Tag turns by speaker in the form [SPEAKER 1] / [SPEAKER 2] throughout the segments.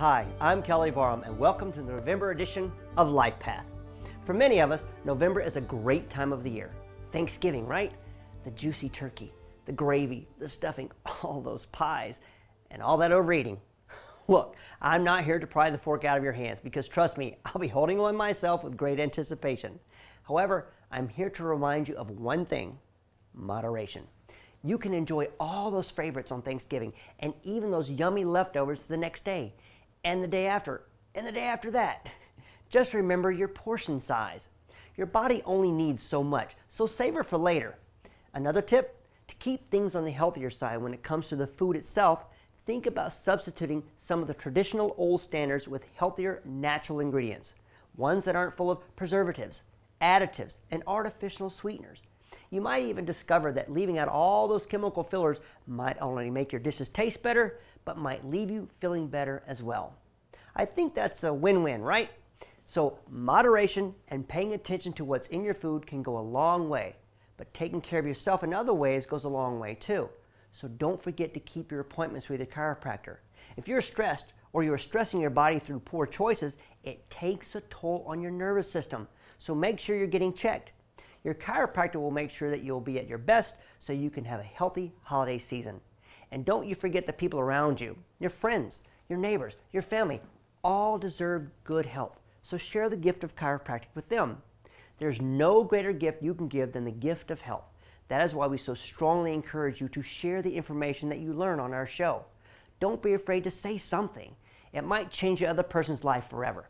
[SPEAKER 1] Hi, I'm Kelly Barham, and welcome to the November edition of Life Path. For many of us, November is a great time of the year. Thanksgiving, right? The juicy turkey, the gravy, the stuffing, all those pies, and all that overeating. Look, I'm not here to pry the fork out of your hands because trust me, I'll be holding one myself with great anticipation. However, I'm here to remind you of one thing: moderation. You can enjoy all those favorites on Thanksgiving and even those yummy leftovers the next day, and the day after, and the day after that. Just remember your portion size. Your body only needs so much, so savor for later. Another tip: to keep things on the healthier side when it comes to the food itself, think about substituting some of the traditional old standards with healthier natural ingredients, ones that aren't full of preservatives, additives, and artificial sweeteners. You might even discover that leaving out all those chemical fillers might only make your dishes taste better, but might leave you feeling better as well. I think that's a win-win, right? So moderation and paying attention to what's in your food can go a long way, but taking care of yourself in other ways goes a long way too. So don't forget to keep your appointments with your chiropractor. If you're stressed or you're stressing your body through poor choices, it takes a toll on your nervous system. So make sure you're getting checked. Your chiropractor will make sure that you'll be at your best so you can have a healthy holiday season. And don't you forget the people around you, your friends, your neighbors, your family, all deserve good health. So share the gift of chiropractic with them. There's no greater gift you can give than the gift of health. That is why we so strongly encourage you to share the information that you learn on our show. Don't be afraid to say something. It might change the other person's life forever.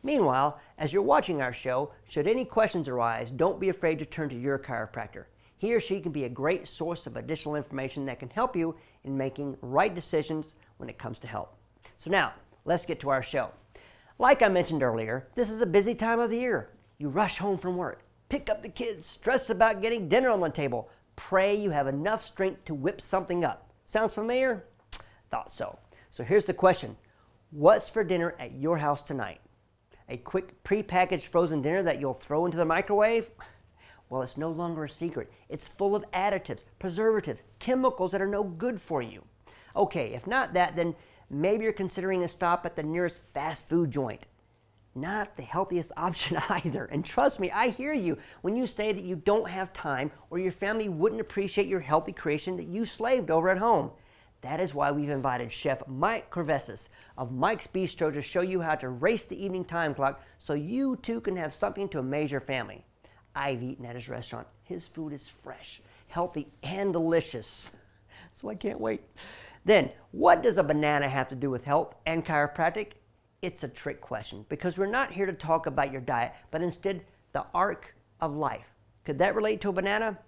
[SPEAKER 1] Meanwhile, as you're watching our show, should any questions arise, don't be afraid to turn to your chiropractor. He or she can be a great source of additional information that can help you in making right decisions when it comes to health. So now, let's get to our show. Like I mentioned earlier, this is a busy time of the year. You rush home from work, pick up the kids, stress about getting dinner on the table, pray you have enough strength to whip something up. Sounds familiar? Thought so. So here's the question: what's for dinner at your house tonight? A quick pre-packaged frozen dinner that you'll throw into the microwave? Well, it's no longer a secret. It's full of additives, preservatives, chemicals that are no good for you. Okay, if not that, then maybe you're considering a stop at the nearest fast food joint. Not the healthiest option either. And trust me, I hear you when you say that you don't have time or your family wouldn't appreciate your healthy creation that you slaved over at home. That is why we've invited Chef Micah Ries of Mike's Bistro to show you how to race the evening time clock so you too can have something to amaze your family. I've eaten at his restaurant. His food is fresh, healthy, and delicious. So I can't wait. Then, what does a banana have to do with health and chiropractic? It's a trick question because we're not here to talk about your diet, but instead the arc of life. Could that relate to a banana?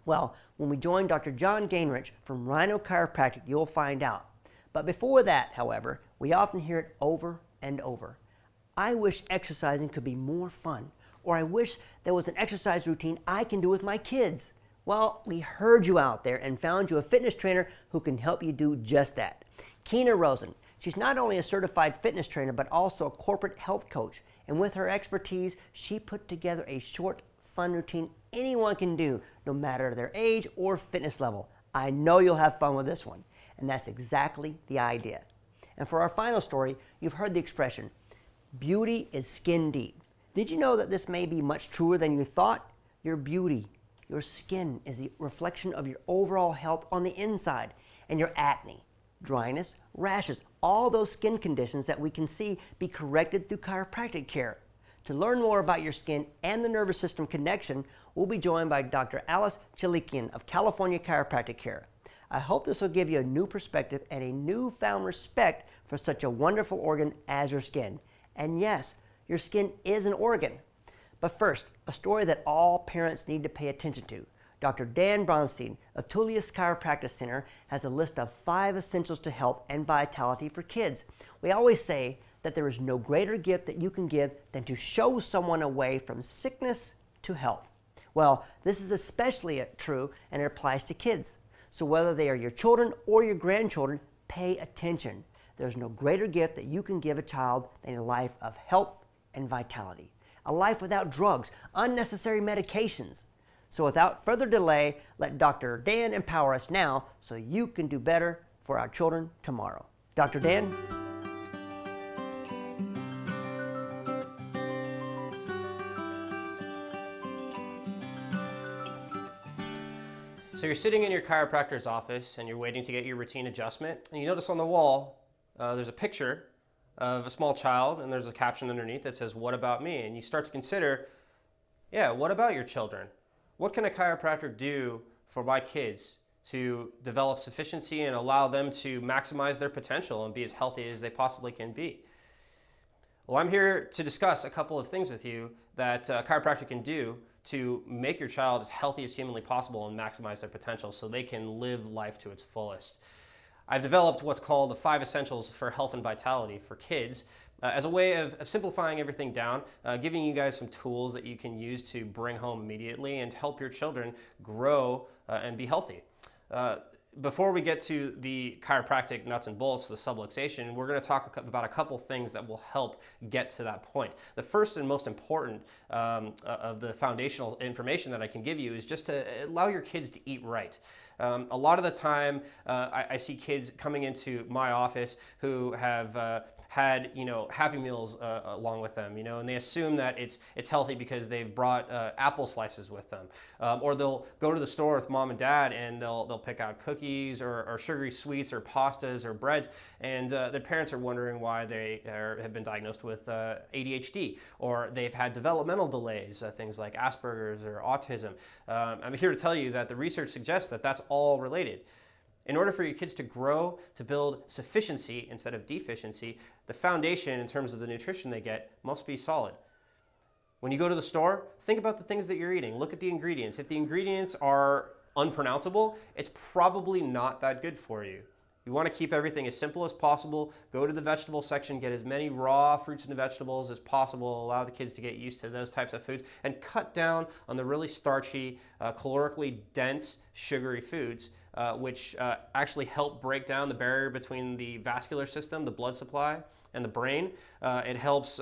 [SPEAKER 1] Well, when we join Dr. John Gainrich from Rhino Chiropractic, you'll find out. But before that, however, we often hear it over and over. I wish exercising could be more fun, or I wish there was an exercise routine I can do with my kids. Well, we heard you out there and found you a fitness trainer who can help you do just that. Keena Rosen. She's not only a certified fitness trainer, but also a corporate health coach. And with her expertise, she put together a short, fun routine anyone can do, no matter their age or fitness level. I know you'll have fun with this one. And that's exactly the idea. And for our final story, you've heard the expression, beauty is skin deep. Did you know that this may be much truer than you thought? Your beauty, your skin is the reflection of your overall health on the inside, and your acne, dryness, rashes, all those skin conditions that we can see be corrected through chiropractic care. To learn more about your skin and the nervous system connection, we'll be joined by Dr. Alice Chilikian of California Chiropractic Care. I hope this will give you a new perspective and a newfound respect for such a wonderful organ as your skin. And yes, your skin is an organ. But first, a story that all parents need to pay attention to. Dr. Dan Bronstein of Tullius Chiropractic Center has a list of 5 essentials to health and vitality for kids. We always say that there is no greater gift that you can give than to show someone a way from sickness to health. Well, this is especially true and it applies to kids. So whether they are your children or your grandchildren, pay attention. There's no greater gift that you can give a child than a life of health and vitality. A life without drugs, unnecessary medications. So without further delay, let Dr. Dan empower us now so you can do better for our children tomorrow. Dr. Dan?
[SPEAKER 2] So you're sitting in your chiropractor's office and you're waiting to get your routine adjustment, and you notice on the wall there's a picture of a small child and there's a caption underneath that says, "What about me?" And you start to consider, yeah, what about your children? What can a chiropractor do for my kids to develop sufficiency and allow them to maximize their potential and be as healthy as they possibly can be? Well, I'm here to discuss a couple of things with you that chiropractic can do to make your child as healthy as humanly possible and maximize their potential so they can live life to its fullest. I've developed what's called the 5 essentials for health and vitality for kids as a way of simplifying everything down, giving you guys some tools that you can use to bring home immediately and help your children grow and be healthy. Before we get to the chiropractic nuts and bolts, the subluxation, we're going to talk about a couple things that will help get to that point. The first and most important of the foundational information that I can give you is just to allow your kids to eat right. A lot of the time, I see kids coming into my office who have had, Happy Meals along with them, and they assume that it's healthy because they've brought apple slices with them, or they'll go to the store with mom and dad and they'll pick out cookies or sugary sweets or pastas or breads, and their parents are wondering why they have been diagnosed with ADHD, or they've had developmental delays, things like Asperger's or autism. I'm here to tell you that the research suggests that that's all related. In order for your kids to grow, to build sufficiency instead of deficiency, the foundation in terms of the nutrition they get must be solid. When you go to the store, think about the things that you're eating. Look at the ingredients. If the ingredients are unpronounceable, it's probably not that good for you. You want to keep everything as simple as possible. Go to the vegetable section, get as many raw fruits and vegetables as possible, allow the kids to get used to those types of foods, and cut down on the really starchy, calorically dense, sugary foods, which actually help break down the barrier between the vascular system, the blood supply, and the brain. It helps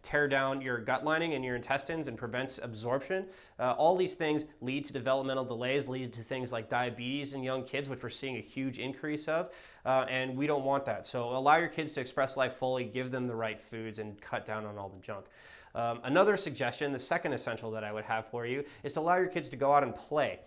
[SPEAKER 2] tear down your gut lining and your intestines and prevents absorption. All these things lead to developmental delays, lead to things like diabetes in young kids, which we're seeing a huge increase of, and we don't want that. So allow your kids to express life fully, give them the right foods, and cut down on all the junk. Another suggestion, the second essential that I would have for you, is to allow your kids to go out and play.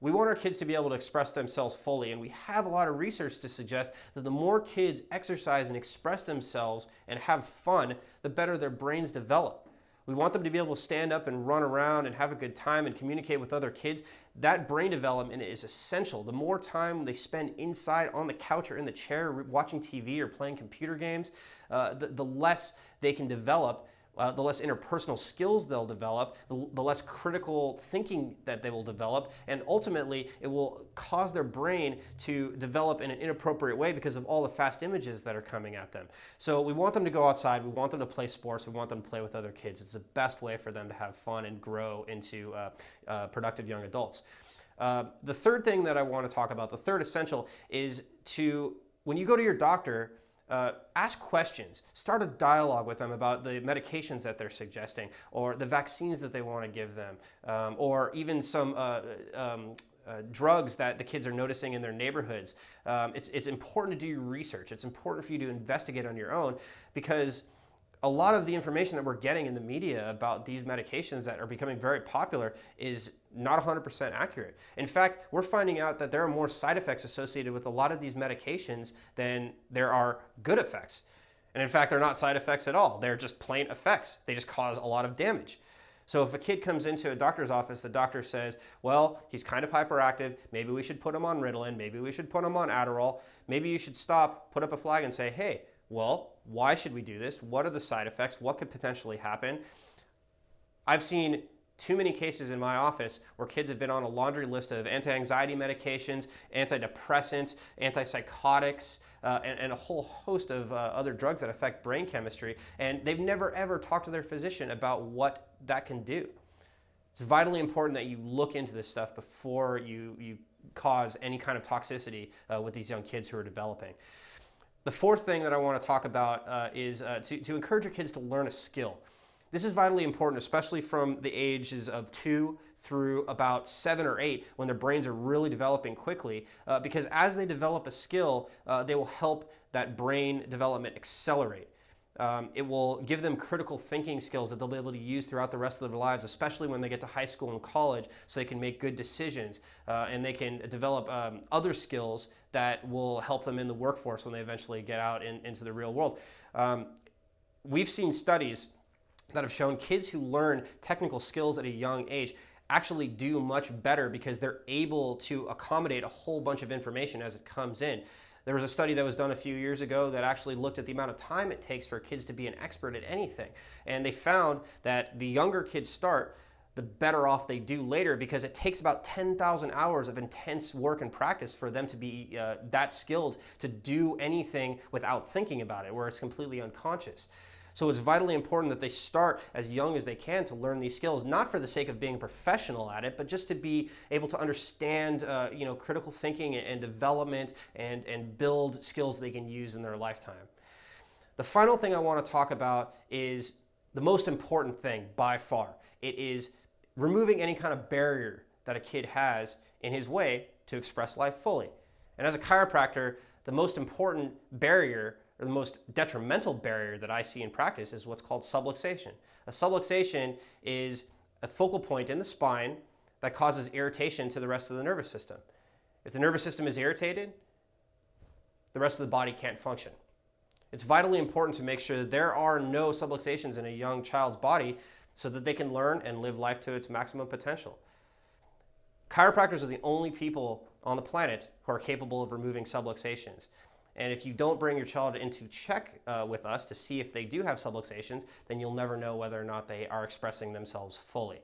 [SPEAKER 2] We want our kids to be able to express themselves fully, and we have a lot of research to suggest that the more kids exercise and express themselves and have fun, the better their brains develop. We want them to be able to stand up and run around and have a good time and communicate with other kids. That brain development is essential. The more time they spend inside on the couch or in the chair watching TV or playing computer games, the less they can develop. The less interpersonal skills they'll develop, the less critical thinking that they will develop, and ultimately it will cause their brain to develop in an inappropriate way because of all the fast images that are coming at them. So we want them to go outside, we want them to play sports, we want them to play with other kids. It's the best way for them to have fun and grow into productive young adults. The third thing that I want to talk about, the third essential, is when you go to your doctor, ask questions. Start a dialogue with them about the medications that they're suggesting, or the vaccines that they want to give them, or even some drugs that the kids are noticing in their neighborhoods. It's important to do your research. It's important for you to investigate on your own, because a lot of the information that we're getting in the media about these medications that are becoming very popular is not 100% accurate. In fact, we're finding out that there are more side effects associated with a lot of these medications than there are good effects. And in fact, they're not side effects at all. They're just plain effects. They just cause a lot of damage. So if a kid comes into a doctor's office, the doctor says, well, he's kind of hyperactive, maybe we should put him on Ritalin, maybe we should put him on Adderall, maybe you should stop, put up a flag and say, hey, well, why should we do this? What are the side effects? What could potentially happen? I've seen too many cases in my office where kids have been on a laundry list of anti-anxiety medications, antidepressants, antipsychotics, and a whole host of other drugs that affect brain chemistry, and they've never ever talked to their physician about what that can do. It's vitally important that you look into this stuff before you cause any kind of toxicity with these young kids who are developing. The fourth thing that I want to talk about is to encourage your kids to learn a skill. This is vitally important, especially from the ages of 2 through about 7 or 8, when their brains are really developing quickly, because as they develop a skill, they will help that brain development accelerate. It will give them critical thinking skills that they'll be able to use throughout the rest of their lives, especially when they get to high school and college, so they can make good decisions and they can develop other skills that will help them in the workforce when they eventually get out into the real world. We've seen studies that have shown kids who learn technical skills at a young age actually do much better because they're able to accommodate a whole bunch of information as it comes in. There was a study that was done a few years ago that actually looked at the amount of time it takes for kids to be an expert at anything. And they found that the younger kids start, the better off they do later, because it takes about 10,000 hours of intense work and practice for them to be that skilled to do anything without thinking about it, where it's completely unconscious. So it's vitally important that they start as young as they can to learn these skills, not for the sake of being a professional at it, but just to be able to understand critical thinking and development and build skills they can use in their lifetime. The final thing I want to talk about is the most important thing by far. It is removing any kind of barrier that a kid has in his way to express life fully. And as a chiropractor, the most important barrier, or the most detrimental barrier that I see in practice, is what's called subluxation. A subluxation is a focal point in the spine that causes irritation to the rest of the nervous system. If the nervous system is irritated, the rest of the body can't function. It's vitally important to make sure that there are no subluxations in a young child's body so that they can learn and live life to its maximum potential. Chiropractors are the only people on the planet who are capable of removing subluxations. And if you don't bring your child into check with us to see if they do have subluxations, then you'll never know whether or not they are expressing themselves fully.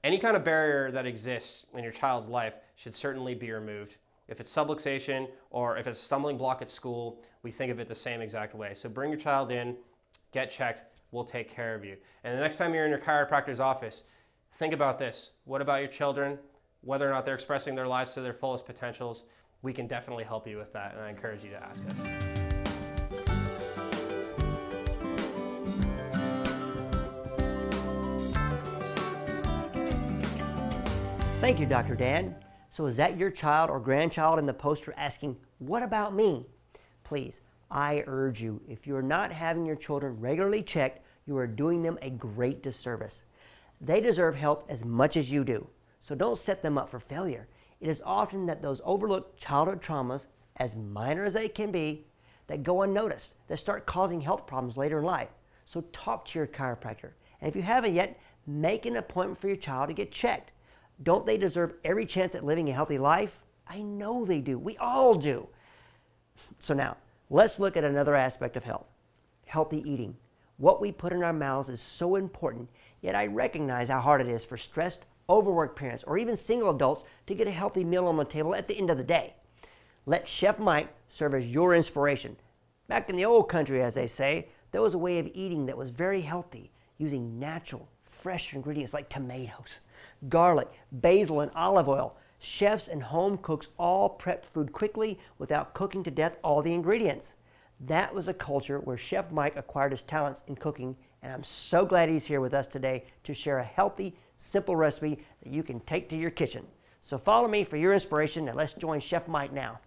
[SPEAKER 2] Any kind of barrier that exists in your child's life should certainly be removed. If it's subluxation or if it's a stumbling block at school, we think of it the same exact way. So bring your child in, get checked, we'll take care of you. And the next time you're in your chiropractor's office, think about this. What about your children? Whether or not they're expressing their lives to their fullest potentials, we can definitely help you with that, and I encourage you to ask us.
[SPEAKER 1] Thank you, Dr. Dan. So is that your child or grandchild in the poster asking, what about me? Please, I urge you, if you are not having your children regularly checked, you are doing them a great disservice. They deserve help as much as you do, so don't set them up for failure. It is often that those overlooked childhood traumas, as minor as they can be, that go unnoticed, that start causing health problems later in life. So talk to your chiropractor. And if you haven't yet, make an appointment for your child to get checked. Don't they deserve every chance at living a healthy life? I know they do. We all do. So now, let's look at another aspect of health. Healthy eating. What we put in our mouths is so important, yet I recognize how hard it is for stressed, overworked parents, or even single adults to get a healthy meal on the table at the end of the day. Let Chef Mike serve as your inspiration. Back in the old country, as they say, there was a way of eating that was very healthy, using natural, fresh ingredients like tomatoes, garlic, basil, and olive oil. Chefs and home cooks all prepped food quickly without cooking to death all the ingredients. That was a culture where Chef Mike acquired his talents in cooking, and I'm so glad he's here with us today to share a healthy, simple recipe that you can take to your kitchen. So follow me for your inspiration, and let's join Chef Mike now.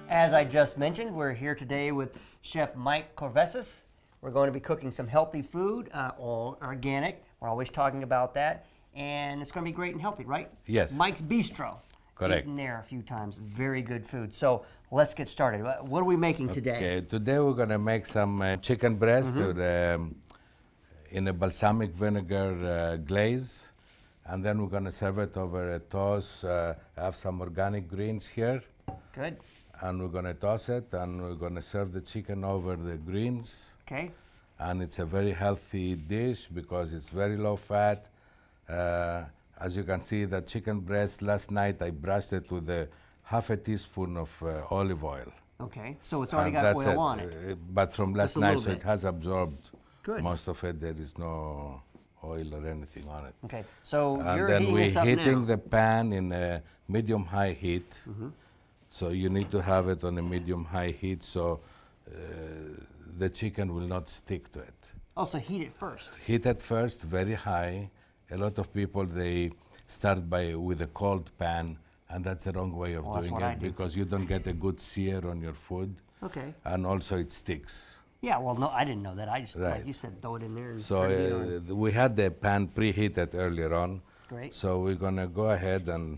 [SPEAKER 1] As I just mentioned, we're here today with Chef Mike Ries. We're going to be cooking some healthy food, all organic. We're always talking about that. And it's going to be great and healthy, right?
[SPEAKER 3] Yes.
[SPEAKER 1] Mike's Bistro.
[SPEAKER 3] Correct.
[SPEAKER 1] Eaten there a few times. Very good food. So let's get started. What are we making today?
[SPEAKER 3] Okay, today we're going to make some chicken breast with, in a balsamic vinegar glaze. And then we're going to serve it over a toast. I have some organic greens here.
[SPEAKER 1] Good.
[SPEAKER 3] And we're going to toss it, and we're going to serve the chicken over the greens.
[SPEAKER 1] Okay.
[SPEAKER 3] And it's a very healthy dish because it's very low fat. As you can see, the chicken breast, last night I brushed it with half a teaspoon of olive oil.
[SPEAKER 1] Okay, so it's already got oil on it.
[SPEAKER 3] But from last night, so
[SPEAKER 1] bit.
[SPEAKER 3] it has absorbed
[SPEAKER 1] Good.
[SPEAKER 3] most of it. There is no oil or anything on it.
[SPEAKER 1] Okay, so
[SPEAKER 3] And
[SPEAKER 1] you're
[SPEAKER 3] then
[SPEAKER 1] heating
[SPEAKER 3] we're
[SPEAKER 1] this up
[SPEAKER 3] heating
[SPEAKER 1] now.
[SPEAKER 3] the pan in a medium-high heat. So you need to have it on a medium-high heat so the chicken will not stick to it.
[SPEAKER 1] Oh, so heat it first.
[SPEAKER 3] Heat it first, very high, A lot of people, they start with a cold pan, and that's the wrong way of doing it because you don't get a good sear on your food.
[SPEAKER 1] Okay.
[SPEAKER 3] And also it sticks.
[SPEAKER 1] Yeah, well, no, I didn't know that. I just, like you said, throw it in there and
[SPEAKER 3] so
[SPEAKER 1] turn it on.
[SPEAKER 3] We had the pan preheated earlier on.
[SPEAKER 1] Great.
[SPEAKER 3] So we're gonna go ahead and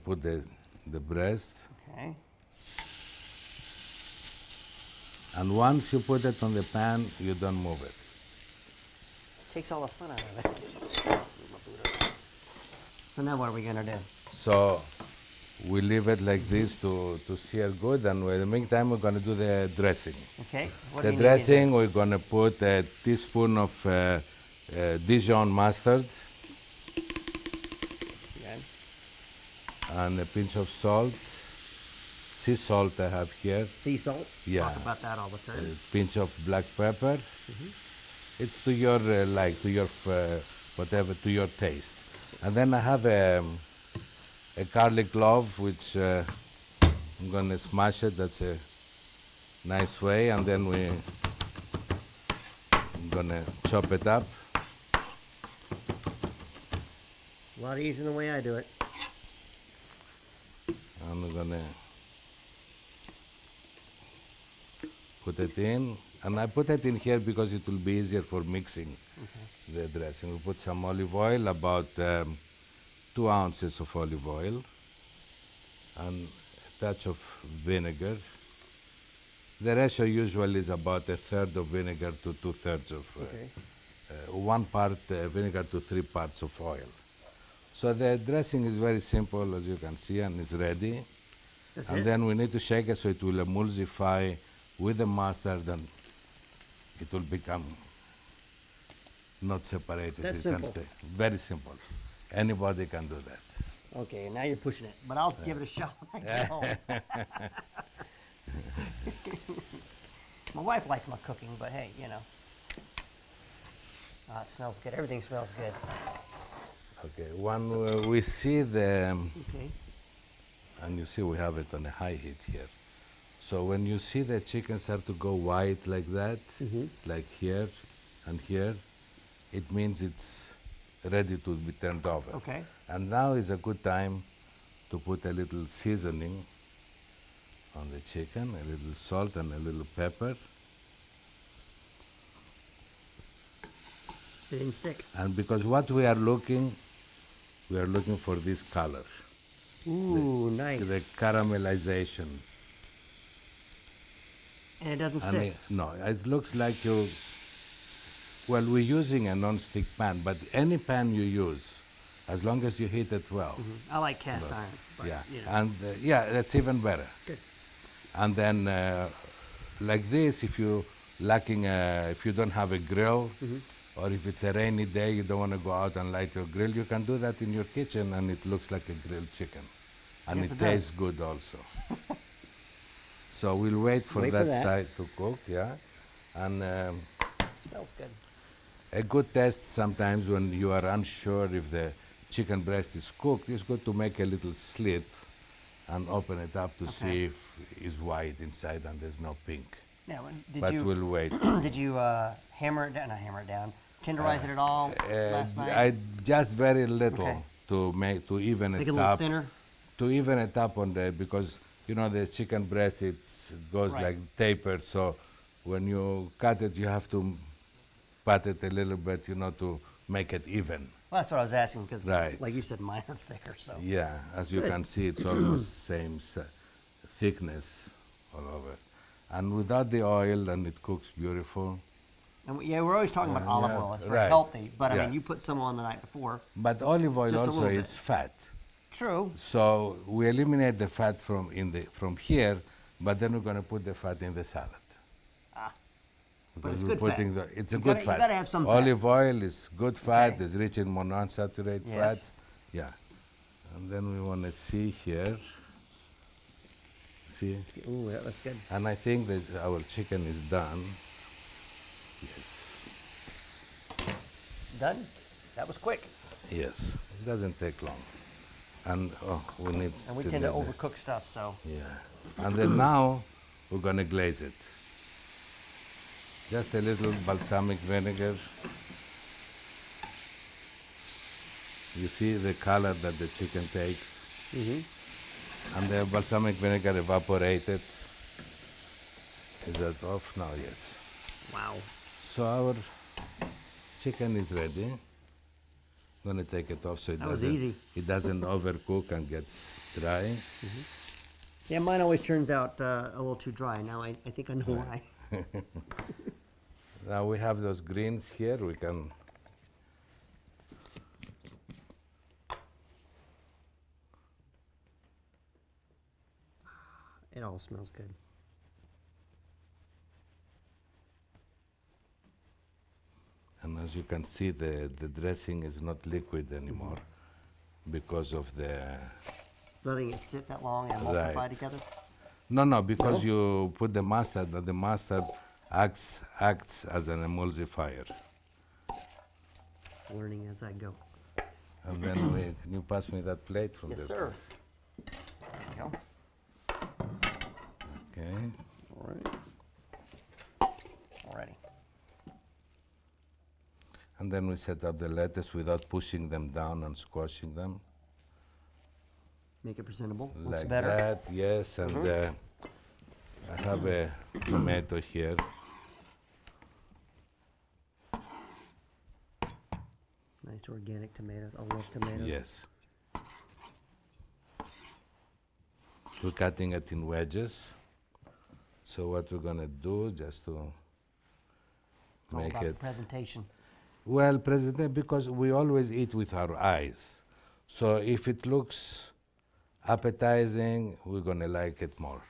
[SPEAKER 3] put the breast.
[SPEAKER 1] Okay.
[SPEAKER 3] And once you put it on the pan, you don't move it.
[SPEAKER 1] Takes all the fun out of it. So now what are we gonna do?
[SPEAKER 3] So we leave it like this to sear good, and in the meantime we're gonna do the dressing.
[SPEAKER 1] Okay. What
[SPEAKER 3] The dressing, we're gonna put a teaspoon of Dijon mustard.
[SPEAKER 1] Okay.
[SPEAKER 3] And a pinch of salt. Sea salt I have here.
[SPEAKER 1] Sea salt?
[SPEAKER 3] Yeah.
[SPEAKER 1] Talk about that all the time.
[SPEAKER 3] A pinch of black pepper. It's to your to your whatever, to your taste. And then I have a garlic clove, which I'm gonna smash it. That's a nice way. And then I'm gonna chop it up.
[SPEAKER 1] A lot easier than the way I do it.
[SPEAKER 3] And we're gonna put it in. And I put it in here because it will be easier for mixing the dressing. We put some olive oil, about 2 ounces of olive oil, and a touch of vinegar. The ratio usually is about 1/3 of vinegar to 2/3 of 1 part vinegar to 3 parts of oil. So the dressing is very simple, as you can see, and it's ready. And then we need to shake it so it will emulsify with the mustard, and it will become not separated.
[SPEAKER 1] That's
[SPEAKER 3] it
[SPEAKER 1] simple.
[SPEAKER 3] Can stay. Very simple. Anybody can do that.
[SPEAKER 1] Okay, now you're pushing it, but I'll give it a shot when I get home. My wife likes my cooking, but hey, you know. It smells good. Everything smells good.
[SPEAKER 3] Okay, when we see the,
[SPEAKER 1] Okay.
[SPEAKER 3] and you see we have it on a high heat here. So when you see the chicken start to go white like that, like here and here, it means it's ready to be turned over.
[SPEAKER 1] Okay.
[SPEAKER 3] And now is a good time to put a little seasoning on the chicken, a little salt and a little pepper.
[SPEAKER 1] It didn't stick.
[SPEAKER 3] And because what we are looking for this color.
[SPEAKER 1] Ooh, nice.
[SPEAKER 3] The caramelization.
[SPEAKER 1] And it doesn't stick.
[SPEAKER 3] No, it looks like you, well, we're using a non-stick pan, but any pan you use, as long as you heat it well.
[SPEAKER 1] I like cast iron. But,
[SPEAKER 3] Yeah,
[SPEAKER 1] you know.
[SPEAKER 3] and that's even better.
[SPEAKER 1] Good.
[SPEAKER 3] And then, like this, if you if you don't have a grill, or if it's a rainy day, you don't want to go out and light your grill, you can do that in your kitchen, and it looks like a grilled chicken, and
[SPEAKER 1] Yes,
[SPEAKER 3] it
[SPEAKER 1] it
[SPEAKER 3] tastes good also. So we'll wait for that side to cook, yeah, and
[SPEAKER 1] Smells good.
[SPEAKER 3] a good test sometimes when you are unsure if the chicken breast is cooked, it's good to make a little slit and open it up to see if it's white inside and there's no pink.
[SPEAKER 1] Yeah,
[SPEAKER 3] But we'll wait.
[SPEAKER 1] Did you hammer it down? Not hammer it down. Tenderize it at all last night?
[SPEAKER 3] I just very little
[SPEAKER 1] Okay.
[SPEAKER 3] to even
[SPEAKER 1] Make
[SPEAKER 3] it
[SPEAKER 1] it a little
[SPEAKER 3] up.
[SPEAKER 1] thinner?
[SPEAKER 3] To even it up on the, because you know the chicken breast, it goes
[SPEAKER 1] Right.
[SPEAKER 3] like tapered, so when you cut it you have to pat it a little bit, you know, to make it even.
[SPEAKER 1] Well, that's what I was asking because,
[SPEAKER 3] Right.
[SPEAKER 1] like you said, mine are thicker. So
[SPEAKER 3] Yeah, as you
[SPEAKER 1] Good.
[SPEAKER 3] can see, it's almost same thickness all over. And without the oil, and it cooks beautiful.
[SPEAKER 1] and we're always talking about olive
[SPEAKER 3] yeah,
[SPEAKER 1] oil. It's very
[SPEAKER 3] right.
[SPEAKER 1] healthy, but I
[SPEAKER 3] Yeah.
[SPEAKER 1] mean, you put some on the night before.
[SPEAKER 3] But olive oil
[SPEAKER 1] Just a
[SPEAKER 3] also
[SPEAKER 1] little
[SPEAKER 3] is
[SPEAKER 1] bit.
[SPEAKER 3] fat.
[SPEAKER 1] True.
[SPEAKER 3] So we eliminate the fat from here, but then we're going to put the fat in the salad.
[SPEAKER 1] But it's
[SPEAKER 3] we're
[SPEAKER 1] good fat.
[SPEAKER 3] putting it's a
[SPEAKER 1] You
[SPEAKER 3] good
[SPEAKER 1] gotta-
[SPEAKER 3] fat.
[SPEAKER 1] you gotta have some fat.
[SPEAKER 3] Olive oil is good fat.
[SPEAKER 1] Okay.
[SPEAKER 3] It's rich in monounsaturated
[SPEAKER 1] Yes.
[SPEAKER 3] fat. Yeah. And then we want to see here. See?
[SPEAKER 1] Ooh, that looks good.
[SPEAKER 3] And I think that our chicken is done. Yes.
[SPEAKER 1] Done? That was quick.
[SPEAKER 3] Yes. It doesn't take long. And we need.
[SPEAKER 1] And we tend to overcook stuff, so.
[SPEAKER 3] Yeah. And then now we're going to glaze it. Just a little balsamic vinegar. You see the color that the chicken takes.
[SPEAKER 1] Mm-hmm.
[SPEAKER 3] And the balsamic vinegar evaporated. Is that off now? Yes.
[SPEAKER 1] Wow.
[SPEAKER 3] So our chicken is ready. I'm gonna take it off so
[SPEAKER 1] That was easy.
[SPEAKER 3] it doesn't overcook and gets dry.
[SPEAKER 1] Mm-hmm. Yeah, mine always turns out a little too dry. Now I think I know why.
[SPEAKER 3] Now we have those greens here. We can.
[SPEAKER 1] It all smells good.
[SPEAKER 3] And as you can see, the dressing is not liquid anymore because of the.
[SPEAKER 1] Letting it sit that long and emulsify
[SPEAKER 3] Right.
[SPEAKER 1] together?
[SPEAKER 3] No, because you put the mustard, and the mustard acts as an emulsifier.
[SPEAKER 1] Learning as I go.
[SPEAKER 3] And then can you pass me that plate from
[SPEAKER 1] Yes,
[SPEAKER 3] the
[SPEAKER 1] sir.
[SPEAKER 3] press?
[SPEAKER 1] There we go.
[SPEAKER 3] Okay.
[SPEAKER 1] All right. Alrighty.
[SPEAKER 3] And then we set up the lettuce without pushing them down and squashing them.
[SPEAKER 1] Make it presentable. Looks
[SPEAKER 3] Like
[SPEAKER 1] better.
[SPEAKER 3] that, yes. And I have a tomato here.
[SPEAKER 1] Nice organic tomatoes. I love tomatoes.
[SPEAKER 3] Yes. We're cutting it in wedges. So what we're gonna do, just to
[SPEAKER 1] It's all
[SPEAKER 3] make
[SPEAKER 1] about
[SPEAKER 3] it
[SPEAKER 1] presentation.
[SPEAKER 3] well presented, because we always eat with our eyes. So if it looks appetizing, we're gonna like it more.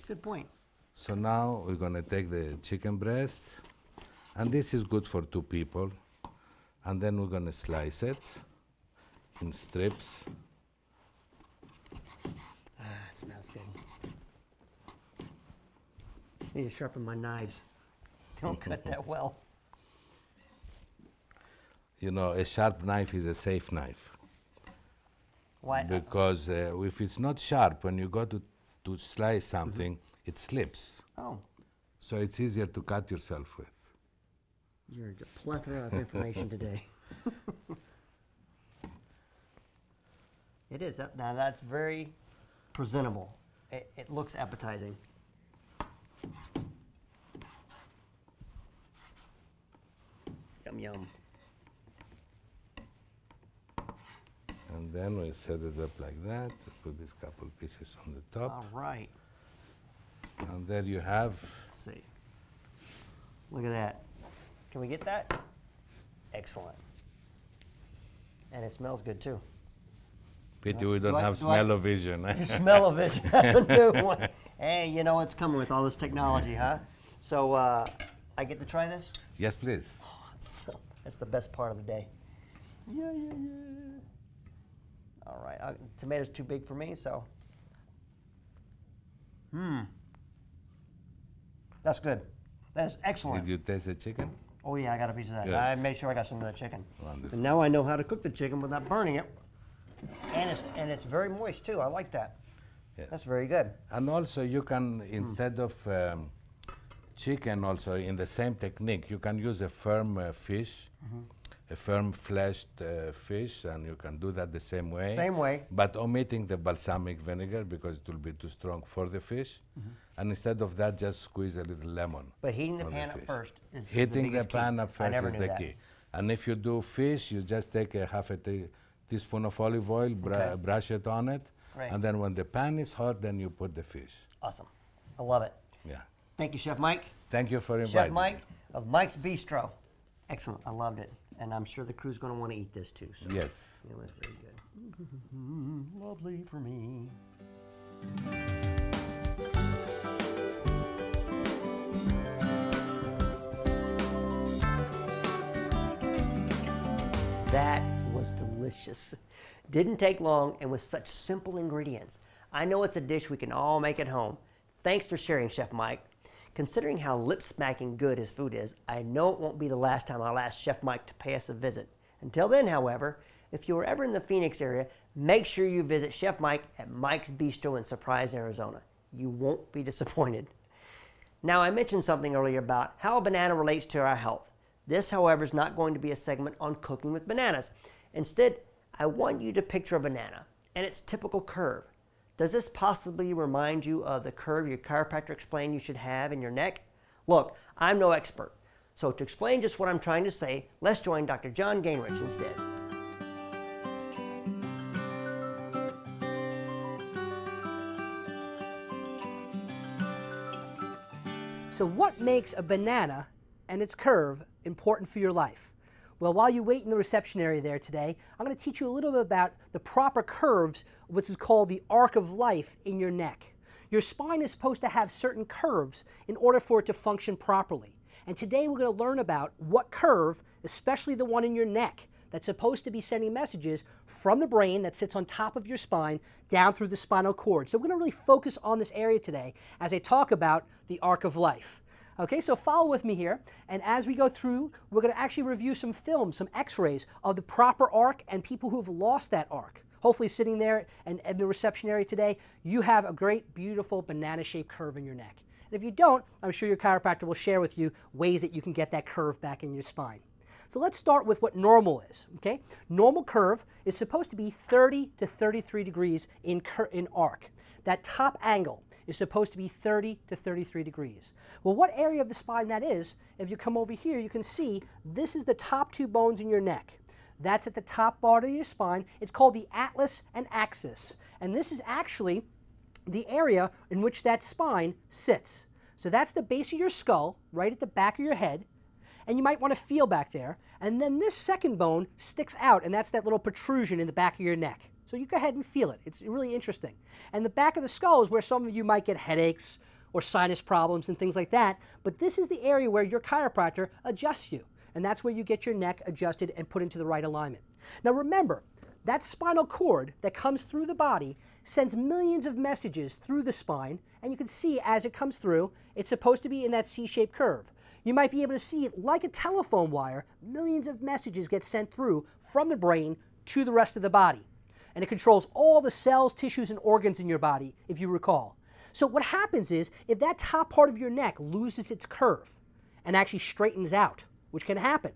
[SPEAKER 1] Good point.
[SPEAKER 3] So now we're gonna take the chicken breast, and this is good for 2 people. And then we're gonna slice it in strips.
[SPEAKER 1] Ah, it smells good. I need to sharpen my knives. Don't cut that well.
[SPEAKER 3] You know, a sharp knife is a safe knife.
[SPEAKER 1] Why?
[SPEAKER 3] Because if it's not sharp, when you go to slice something, it slips.
[SPEAKER 1] Oh,
[SPEAKER 3] So it's easier to cut yourself with.
[SPEAKER 1] you're a plethora of information today. It is. Now that's very presentable. It looks appetizing. Yum, yum.
[SPEAKER 3] And then we set it up like that. Put these couple pieces on the top.
[SPEAKER 1] All right.
[SPEAKER 3] And there you have.
[SPEAKER 1] Let's see. Look at that. Can we get that? Excellent. And it smells good too.
[SPEAKER 3] Pity we don't have
[SPEAKER 1] do I-
[SPEAKER 3] smell-o-vision.
[SPEAKER 1] The smell of it. That's a new one. Hey, you know what's coming with all this technology, huh? So I get to try this?
[SPEAKER 3] Yes, please.
[SPEAKER 1] That's the best part of the day. Yeah. All right. Tomatoes too big for me, so. That's good. That is excellent.
[SPEAKER 3] Did you taste the chicken?
[SPEAKER 1] Oh yeah, I got a piece of that.
[SPEAKER 3] Good.
[SPEAKER 1] I made sure I got some of the chicken.
[SPEAKER 3] Wonderful.
[SPEAKER 1] And now I know how to cook the chicken without burning it. And it's very moist too. I like that.
[SPEAKER 3] Yes.
[SPEAKER 1] That's very good.
[SPEAKER 3] And also you can, instead of chicken also, in the same technique, you can use a firm fish, a firm fleshed fish, and you can do that the same way.
[SPEAKER 1] Same way.
[SPEAKER 3] But omitting the balsamic vinegar because it will be too strong for the fish. And instead of that, just squeeze a little lemon.
[SPEAKER 1] But heating the
[SPEAKER 3] on
[SPEAKER 1] pan up
[SPEAKER 3] fish.
[SPEAKER 1] first is the
[SPEAKER 3] Heating the
[SPEAKER 1] biggest key.
[SPEAKER 3] pan up
[SPEAKER 1] I
[SPEAKER 3] first
[SPEAKER 1] never
[SPEAKER 3] is
[SPEAKER 1] knew
[SPEAKER 3] the
[SPEAKER 1] that.
[SPEAKER 3] key. And if you do fish, you just take a half a teaspoon of olive oil,
[SPEAKER 1] Okay.
[SPEAKER 3] brush it on it,
[SPEAKER 1] Great.
[SPEAKER 3] and then when the pan is hot, then you put the fish.
[SPEAKER 1] Awesome. I love it.
[SPEAKER 3] Yeah.
[SPEAKER 1] Thank you, Chef Mike.
[SPEAKER 3] Thank you for inviting
[SPEAKER 1] Chef
[SPEAKER 3] me.
[SPEAKER 1] Mike of Mike's Bistro. Excellent. I loved it. And I'm sure the crew's going to want to eat this too. So.
[SPEAKER 3] Yes.
[SPEAKER 1] It was very good. Lovely for me. That was delicious. Didn't take long and with such simple ingredients. I know it's a dish we can all make at home. Thanks for sharing, Chef Mike. Considering how lip-smacking good his food is, I know it won't be the last time I'll ask Chef Mike to pay us a visit. Until then, however, if you are ever in the Phoenix area, make sure you visit Chef Mike at Mike's Bistro in Surprise, Arizona. You won't be disappointed. Now, I mentioned something earlier about how a banana relates to our health. This, however, is not going to be a segment on cooking with bananas. Instead, I want you to picture a banana and its typical curve. Does this possibly remind you of the curve your chiropractor explained you should have in your neck? Look, I'm no expert, so to explain just what I'm trying to say, let's join Dr. John Gainrich instead.
[SPEAKER 4] So what makes a banana and its curve important for your life? Well, while you wait in the reception area there today, I'm going to teach you a little bit about the proper curves, which is called the arc of life in your neck. Your spine is supposed to have certain curves in order for it to function properly. And today we're going to learn about what curve, especially the one in your neck, that's supposed to be sending messages from the brain that sits on top of your spine down through the spinal cord. So we're going to really focus on this area today as I talk about the arc of life. Okay, so follow with me here, and as we go through, we're going to actually review some films, some x-rays of the proper arc and people who have lost that arc. Hopefully sitting there and in the reception area today, you have a great, beautiful banana-shaped curve in your neck. And if you don't, I'm sure your chiropractor will share with you ways that you can get that curve back in your spine. So let's start with what normal is, okay? Normal curve is supposed to be 30 to 33 degrees in arc. That top angle is supposed to be 30 to 33 degrees. Well, what area of the spine that is, if you come over here, you can see this is the top two bones in your neck. That's at the top part of your spine. It's called the atlas and axis. And this is actually the area in which that spine sits. So that's the base of your skull, right at the back of your head. And you might want to feel back there. And then this second bone sticks out, and that's that little protrusion in the back of your neck. So you go ahead and feel it. It's really interesting. And the back of the skull is where some of you might get headaches or sinus problems and things like that. But this is the area where your chiropractor adjusts you. And that's where you get your neck adjusted and put into the right alignment. Now remember, that spinal cord that comes through the body sends millions of messages through the spine. And you can see as it comes through, it's supposed to be in that C-shaped curve. You might be able to see, like a telephone wire, millions of messages get sent through from the brain to the rest of the body. And it controls all the cells, tissues, and organs in your body, if you recall. So what happens is, if that top part of your neck loses its curve and actually straightens out, which can happen,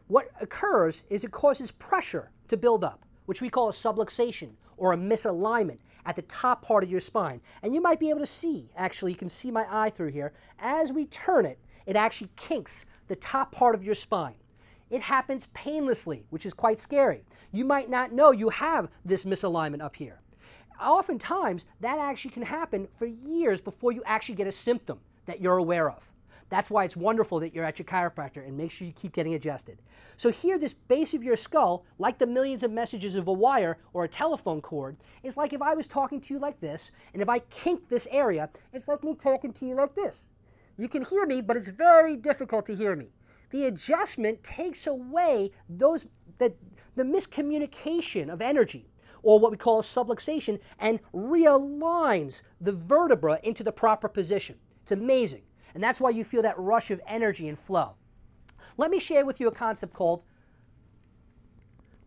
[SPEAKER 4] what occurs is it causes pressure to build up, which we call a subluxation or a misalignment at the top part of your spine. And you might be able to see, actually, you can see my eye through here, as we turn it, it actually kinks the top part of your spine. It happens painlessly, which is quite scary. You might not know you have this misalignment up here. Oftentimes, that actually can happen for years before you actually get a symptom that you're aware of. That's why it's wonderful that you're at your chiropractor, and make sure you keep getting adjusted. So here, this base of your skull, like the millions of messages of a wire or a telephone cord, is like if I was talking to you like this, and if I kink this area, it's like me talking to you like this. You can hear me, but it's very difficult to hear me. The adjustment takes away the miscommunication of energy, or what we call a subluxation, and realigns the vertebra into the proper position. It's amazing. And that's why you feel that rush of energy and flow. Let me share with you a concept called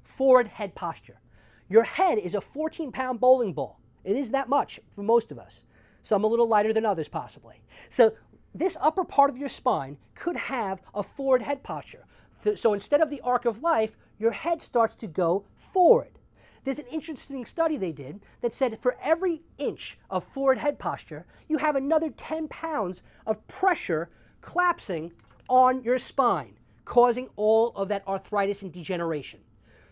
[SPEAKER 4] forward head posture. Your head is a 14-pound bowling ball. It is that much for most of us. Some a little lighter than others, possibly. So this upper part of your spine could have a forward head posture. So instead of the arc of life, your head starts to go forward. There's an interesting study they did that said for every inch of forward head posture, you have another 10 pounds of pressure collapsing on your spine, causing all of that arthritis and degeneration.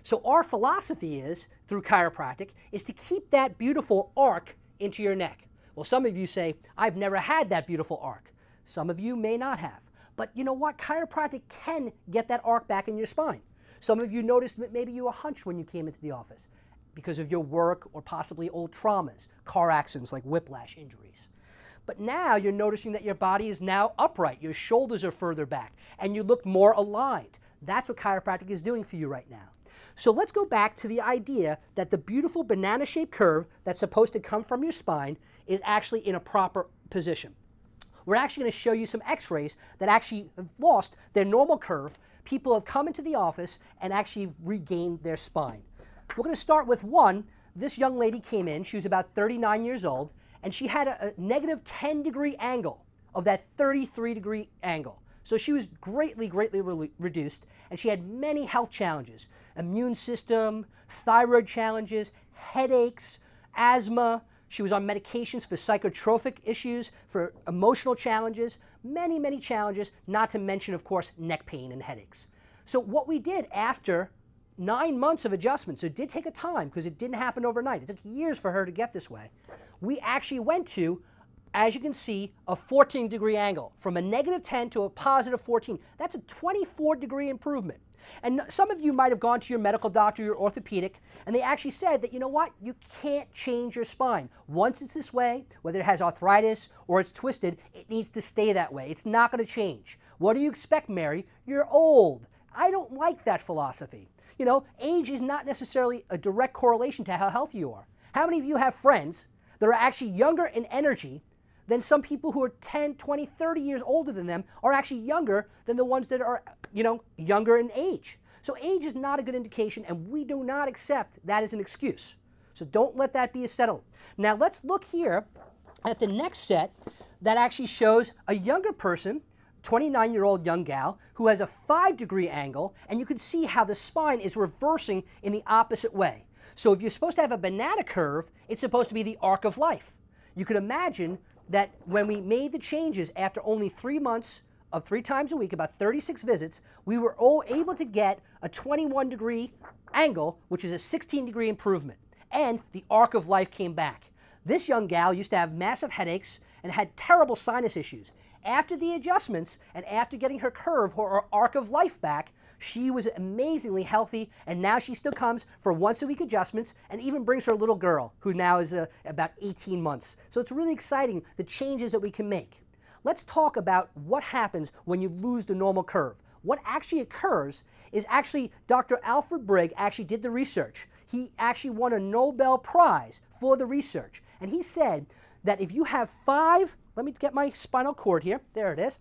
[SPEAKER 4] So our philosophy is, through chiropractic, is to keep that beautiful arc into your neck. Well, some of you say, I've never had that beautiful arc. Some of you may not have. But you know what? Chiropractic can get that arc back in your spine. Some of you noticed that maybe you were hunched when you came into the office because of your work or possibly old traumas, car accidents like whiplash injuries. But now you're noticing that your body is now upright, your shoulders are further back, and you look more aligned. That's what chiropractic is doing for you right now. So let's go back to the idea that the beautiful banana-shaped curve that's supposed to come from your spine is actually in a proper position. We're actually going to show you some x-rays that actually have lost their normal curve. People have come into the office and actually regained their spine. We're going to start with one. This young lady came in. She was about 39 years old, and she had a negative 10-degree angle of that 33-degree angle. So she was greatly reduced, and she had many health challenges: immune system, thyroid challenges, headaches, asthma. She was on medications for psychotropic issues, for emotional challenges, many challenges, not to mention, of course, neck pain and headaches. So what we did after 9 months of adjustment, so it did take a time because it didn't happen overnight. It took years for her to get this way. We actually went to, as you can see, a 14-degree angle, from a -10 to a +14. That's a 24-degree improvement. And some of you might have gone to your medical doctor, your orthopedic, and they actually said that, you know what, you can't change your spine. Once it's this way, whether it has arthritis or it's twisted, it needs to stay that way. It's not going to change. What do you expect, Mary? You're old. I don't like that philosophy. You know, age is not necessarily a direct correlation to how healthy you are. How many of you have friends that are actually younger in energy than some people who are 10, 20, 30 years older than them are actually younger than the ones that are, you know, younger in age? So age is not a good indication, and we do not accept that as an excuse. So don't let that be a settle. Now let's look here at the next set that actually shows a younger person, 29-year-old young gal, who has a 5-degree angle, and you can see how the spine is reversing in the opposite way. So if you're supposed to have a banana curve, it's supposed to be the arc of life. You could imagine that when we made the changes after only 3 months of 3 times a week, about 36 visits, we were all able to get a 21-degree angle, which is a 16-degree improvement, and the arc of life came back. This young gal used to have massive headaches and had terrible sinus issues. After the adjustments and after getting her curve or her arc of life back, she was amazingly healthy, and now she still comes for once-a-week adjustments and even brings her little girl, who now is about 18 months. So it's really exciting, the changes that we can make. Let's talk about what happens when you lose the normal curve. What actually occurs is actually Dr. Alfred Brigg actually did the research. He actually won a Nobel Prize for the research. And he said that if you have 5, let me get my spinal cord here, there it is.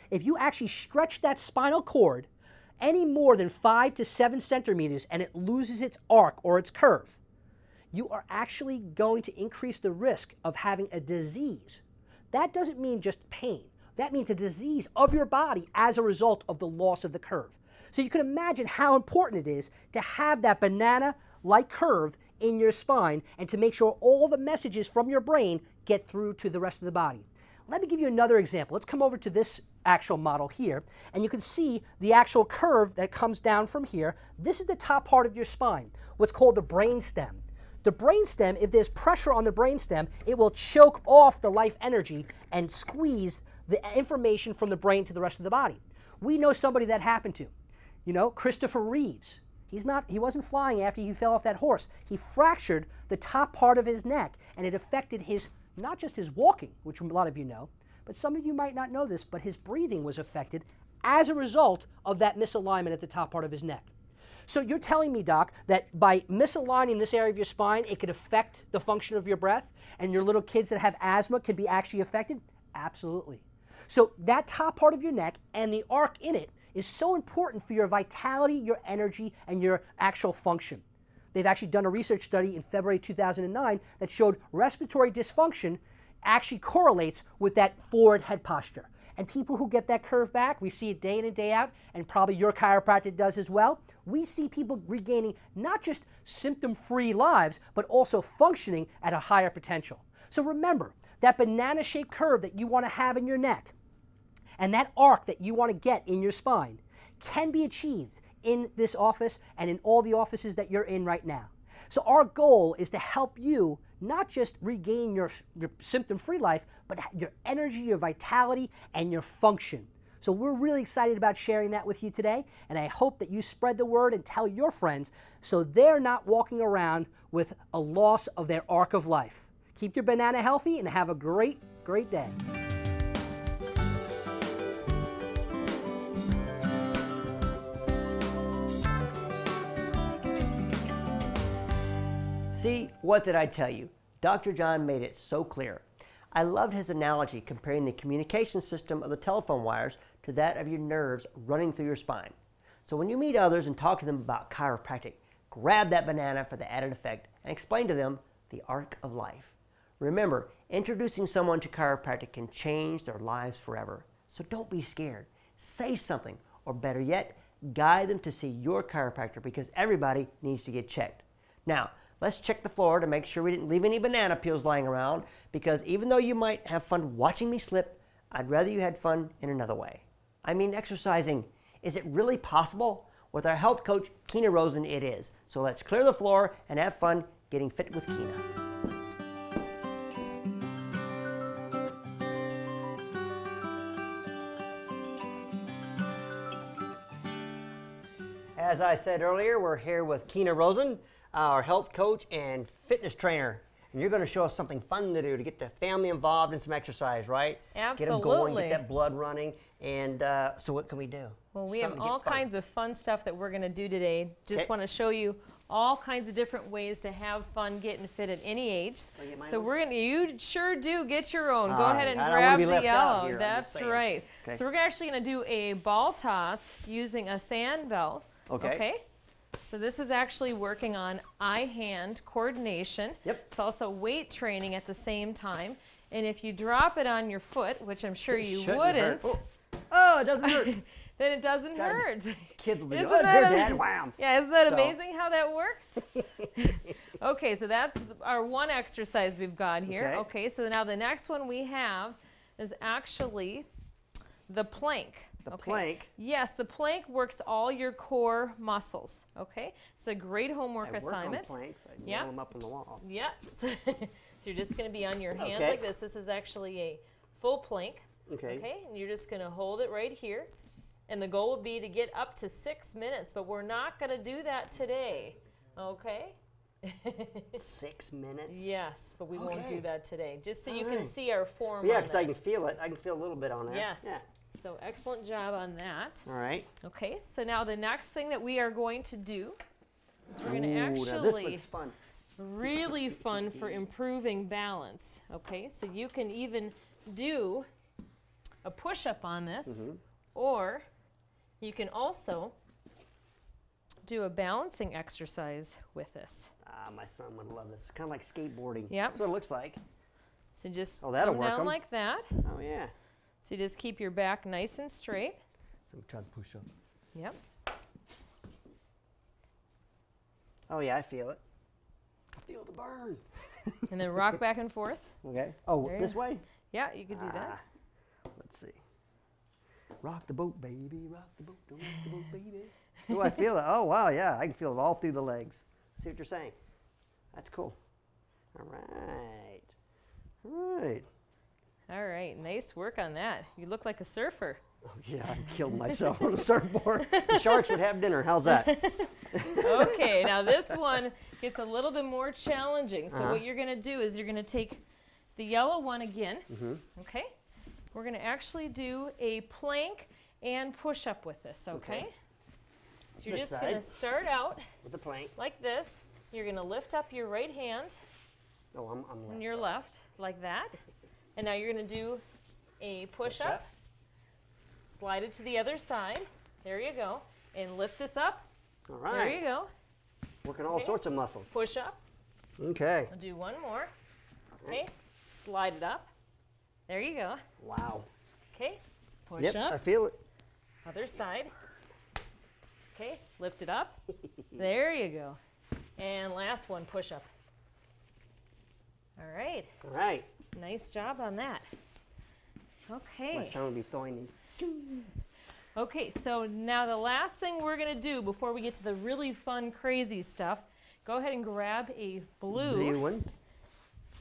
[SPEAKER 4] If you actually stretch that spinal cord any more than 5 to 7 centimeters and it loses its arc or its curve, you are actually going to increase the risk of having a disease. That doesn't mean just pain. That means a disease of your body as a result of the loss of the curve. So you can imagine how important it is to have that banana-like curve in your spine and to make sure all the messages from your brain get through to the rest of the body. Let me give you another example. Let's come over to this actual model here, and you can see the actual curve that comes down from here. This is the top part of your spine, what's called the brainstem. The brainstem, if there's pressure on the brainstem, it will choke off the life energy and squeeze the information from the brain to the rest of the body. We know somebody that happened to. You know, Christopher Reeves. He wasn't flying after he fell off that horse. He fractured the top part of his neck, and it affected not just his walking, which a lot of you know, but some of you might not know this, but his breathing was affected as a result of that misalignment at the top part of his neck. So you're telling me, Doc, that by misaligning this area of your spine, it could affect the function of your breath, and your little kids that have asthma can be actually affected? Absolutely. So that top part of your neck and the arc in it is so important for your vitality, your energy, and your actual function. They've actually done a research study in February 2009 that showed respiratory dysfunction actually correlates with that forward head posture. And people who get that curve back, we see it day in and day out, and probably your chiropractor does as well. We see people regaining not just symptom-free lives, but also functioning at a higher potential. So remember, that banana-shaped curve that you want to have in your neck and that arc that you want to get in your spine can be achieved in this office and in all the offices that you're in right now. So our goal is to help you not just regain your symptom-free life, but your energy, your vitality, and your function. So we're really excited about sharing that with you today, and I hope that you spread the word and tell your friends so they're not walking around with a loss of their arc of life. Keep your banana healthy and have a great, great day.
[SPEAKER 1] See, what did I tell you? Dr. John made it so clear. I loved his analogy comparing the communication system of the telephone wires to that of your nerves running through your spine. So when you meet others and talk to them about chiropractic, grab that banana for the added effect and explain to them the arc of life. Remember, introducing someone to chiropractic can change their lives forever. So don't be scared. say something, or better yet, guide them to see your chiropractor, because everybody needs to get checked. Now, let's check the floor to make sure we didn't leave any banana peels lying around, because even though you might have fun watching me slip, I'd rather you had fun in another way. I mean exercising. Is it really possible? With our health coach, Kina Rosen, it is. So let's clear the floor and have fun getting fit with Kina. As I said earlier, we're here with Kina Rosen, our health coach and fitness trainer. And you're going to show us something fun to do to get the family involved in some exercise, right?
[SPEAKER 5] Absolutely.
[SPEAKER 1] Get them going, get that blood running. And so what can we do?
[SPEAKER 5] Well, we have all kinds of fun stuff that we're going to do today. Just want to show you all kinds of different ways to have fun getting fit at any age. So we're going to, you sure do get your own. Go ahead and grab the yellow. That's right.
[SPEAKER 1] Okay.
[SPEAKER 5] So we're actually going to do a ball toss using a sand bell. Okay. So this is actually working on eye-hand coordination.
[SPEAKER 1] Yep.
[SPEAKER 5] It's also weight training at the same time. And if you drop it on your foot, which I'm sure you wouldn't.
[SPEAKER 1] Oh, it doesn't hurt.
[SPEAKER 5] Then it doesn't hurt.
[SPEAKER 1] Kids will be
[SPEAKER 5] Isn't
[SPEAKER 1] like,
[SPEAKER 5] that
[SPEAKER 1] oh, Dad, wham.
[SPEAKER 5] Yeah, isn't that amazing how that works? Okay, so that's our one exercise we've got here. Okay, so now the next one we have is actually the plank.
[SPEAKER 1] The plank?
[SPEAKER 5] Yes, the plank works all your core muscles. Okay, it's a great homework assignment.
[SPEAKER 1] I work on planks. I nail them up on the wall.
[SPEAKER 5] Yeah, so you're just going to be on your hands like this. This is actually a full plank. Okay, and you're just going to hold it right here. And the goal would be to get up to 6 minutes, but we're not going to do that today. Okay?
[SPEAKER 1] 6 minutes?
[SPEAKER 5] Yes, but we won't do that today. Just so you can see our form.
[SPEAKER 1] Yeah, because I can feel it. I can feel a little bit on there.
[SPEAKER 5] Yes.
[SPEAKER 1] Yeah.
[SPEAKER 5] So excellent job on that.
[SPEAKER 1] All right.
[SPEAKER 5] Okay, so now the next thing that we are going to do is we're going to
[SPEAKER 1] now this
[SPEAKER 5] actually
[SPEAKER 1] looks fun.
[SPEAKER 5] really fun for improving balance. Okay, so you can even do a push-up on this, or you can also do a balancing exercise with this.
[SPEAKER 1] Ah, my son would love this. It's kind of like skateboarding.
[SPEAKER 5] Yep.
[SPEAKER 1] That's what it looks like.
[SPEAKER 5] So just
[SPEAKER 1] that'll
[SPEAKER 5] come
[SPEAKER 1] work
[SPEAKER 5] down
[SPEAKER 1] 'em.
[SPEAKER 5] like that.
[SPEAKER 1] Oh, yeah.
[SPEAKER 5] So you just keep your back nice and straight.
[SPEAKER 1] So we try to push up.
[SPEAKER 5] Yep.
[SPEAKER 1] Oh, yeah, I feel it. I feel the burn.
[SPEAKER 5] And then rock back and forth.
[SPEAKER 1] Okay. Oh,
[SPEAKER 5] There
[SPEAKER 1] this
[SPEAKER 5] you-
[SPEAKER 1] way?
[SPEAKER 5] Yeah, you could do that.
[SPEAKER 1] Let's see. Rock the boat, baby. Rock the boat. Don't rock the boat, baby. Oh, I feel it. Oh, wow, yeah. I can feel it all through the legs. See what you're saying? That's cool. All right. All right.
[SPEAKER 5] All right, nice work on that. You look like a surfer.
[SPEAKER 1] Oh, yeah, I killed myself on the surfboard. The sharks would have dinner. How's that?
[SPEAKER 5] Okay, now this one gets a little bit more challenging. So what you're going to do is you're going to take the yellow one again. Okay? We're going to actually do a plank and push-up with this, okay? So you're
[SPEAKER 1] This
[SPEAKER 5] just going to
[SPEAKER 1] side.
[SPEAKER 5] start out
[SPEAKER 1] With the plank.
[SPEAKER 5] like this. You're going to lift up your right hand
[SPEAKER 1] Oh, I'm
[SPEAKER 5] on
[SPEAKER 1] left
[SPEAKER 5] your
[SPEAKER 1] side.
[SPEAKER 5] left, like that. And now you're going to do a push-up. Slide it to the other side. There you go. And lift this up.
[SPEAKER 1] All right.
[SPEAKER 5] There you go.
[SPEAKER 1] Working all sorts of muscles.
[SPEAKER 5] Push up.
[SPEAKER 1] Okay.
[SPEAKER 5] I'll do one more. Okay. Slide it up. There you go.
[SPEAKER 1] Wow.
[SPEAKER 5] Okay. Push
[SPEAKER 1] Yep, I
[SPEAKER 5] up.
[SPEAKER 1] feel it.
[SPEAKER 5] Other side. Okay. Lift it up. There you go. And last one, push up. All right.
[SPEAKER 1] All right.
[SPEAKER 5] Nice job on that.
[SPEAKER 1] My
[SPEAKER 5] Okay.
[SPEAKER 1] son would be throwing these.
[SPEAKER 5] Okay, so now the last thing we're going to do before we get to the really fun, crazy stuff, go ahead and grab a
[SPEAKER 1] Blue one.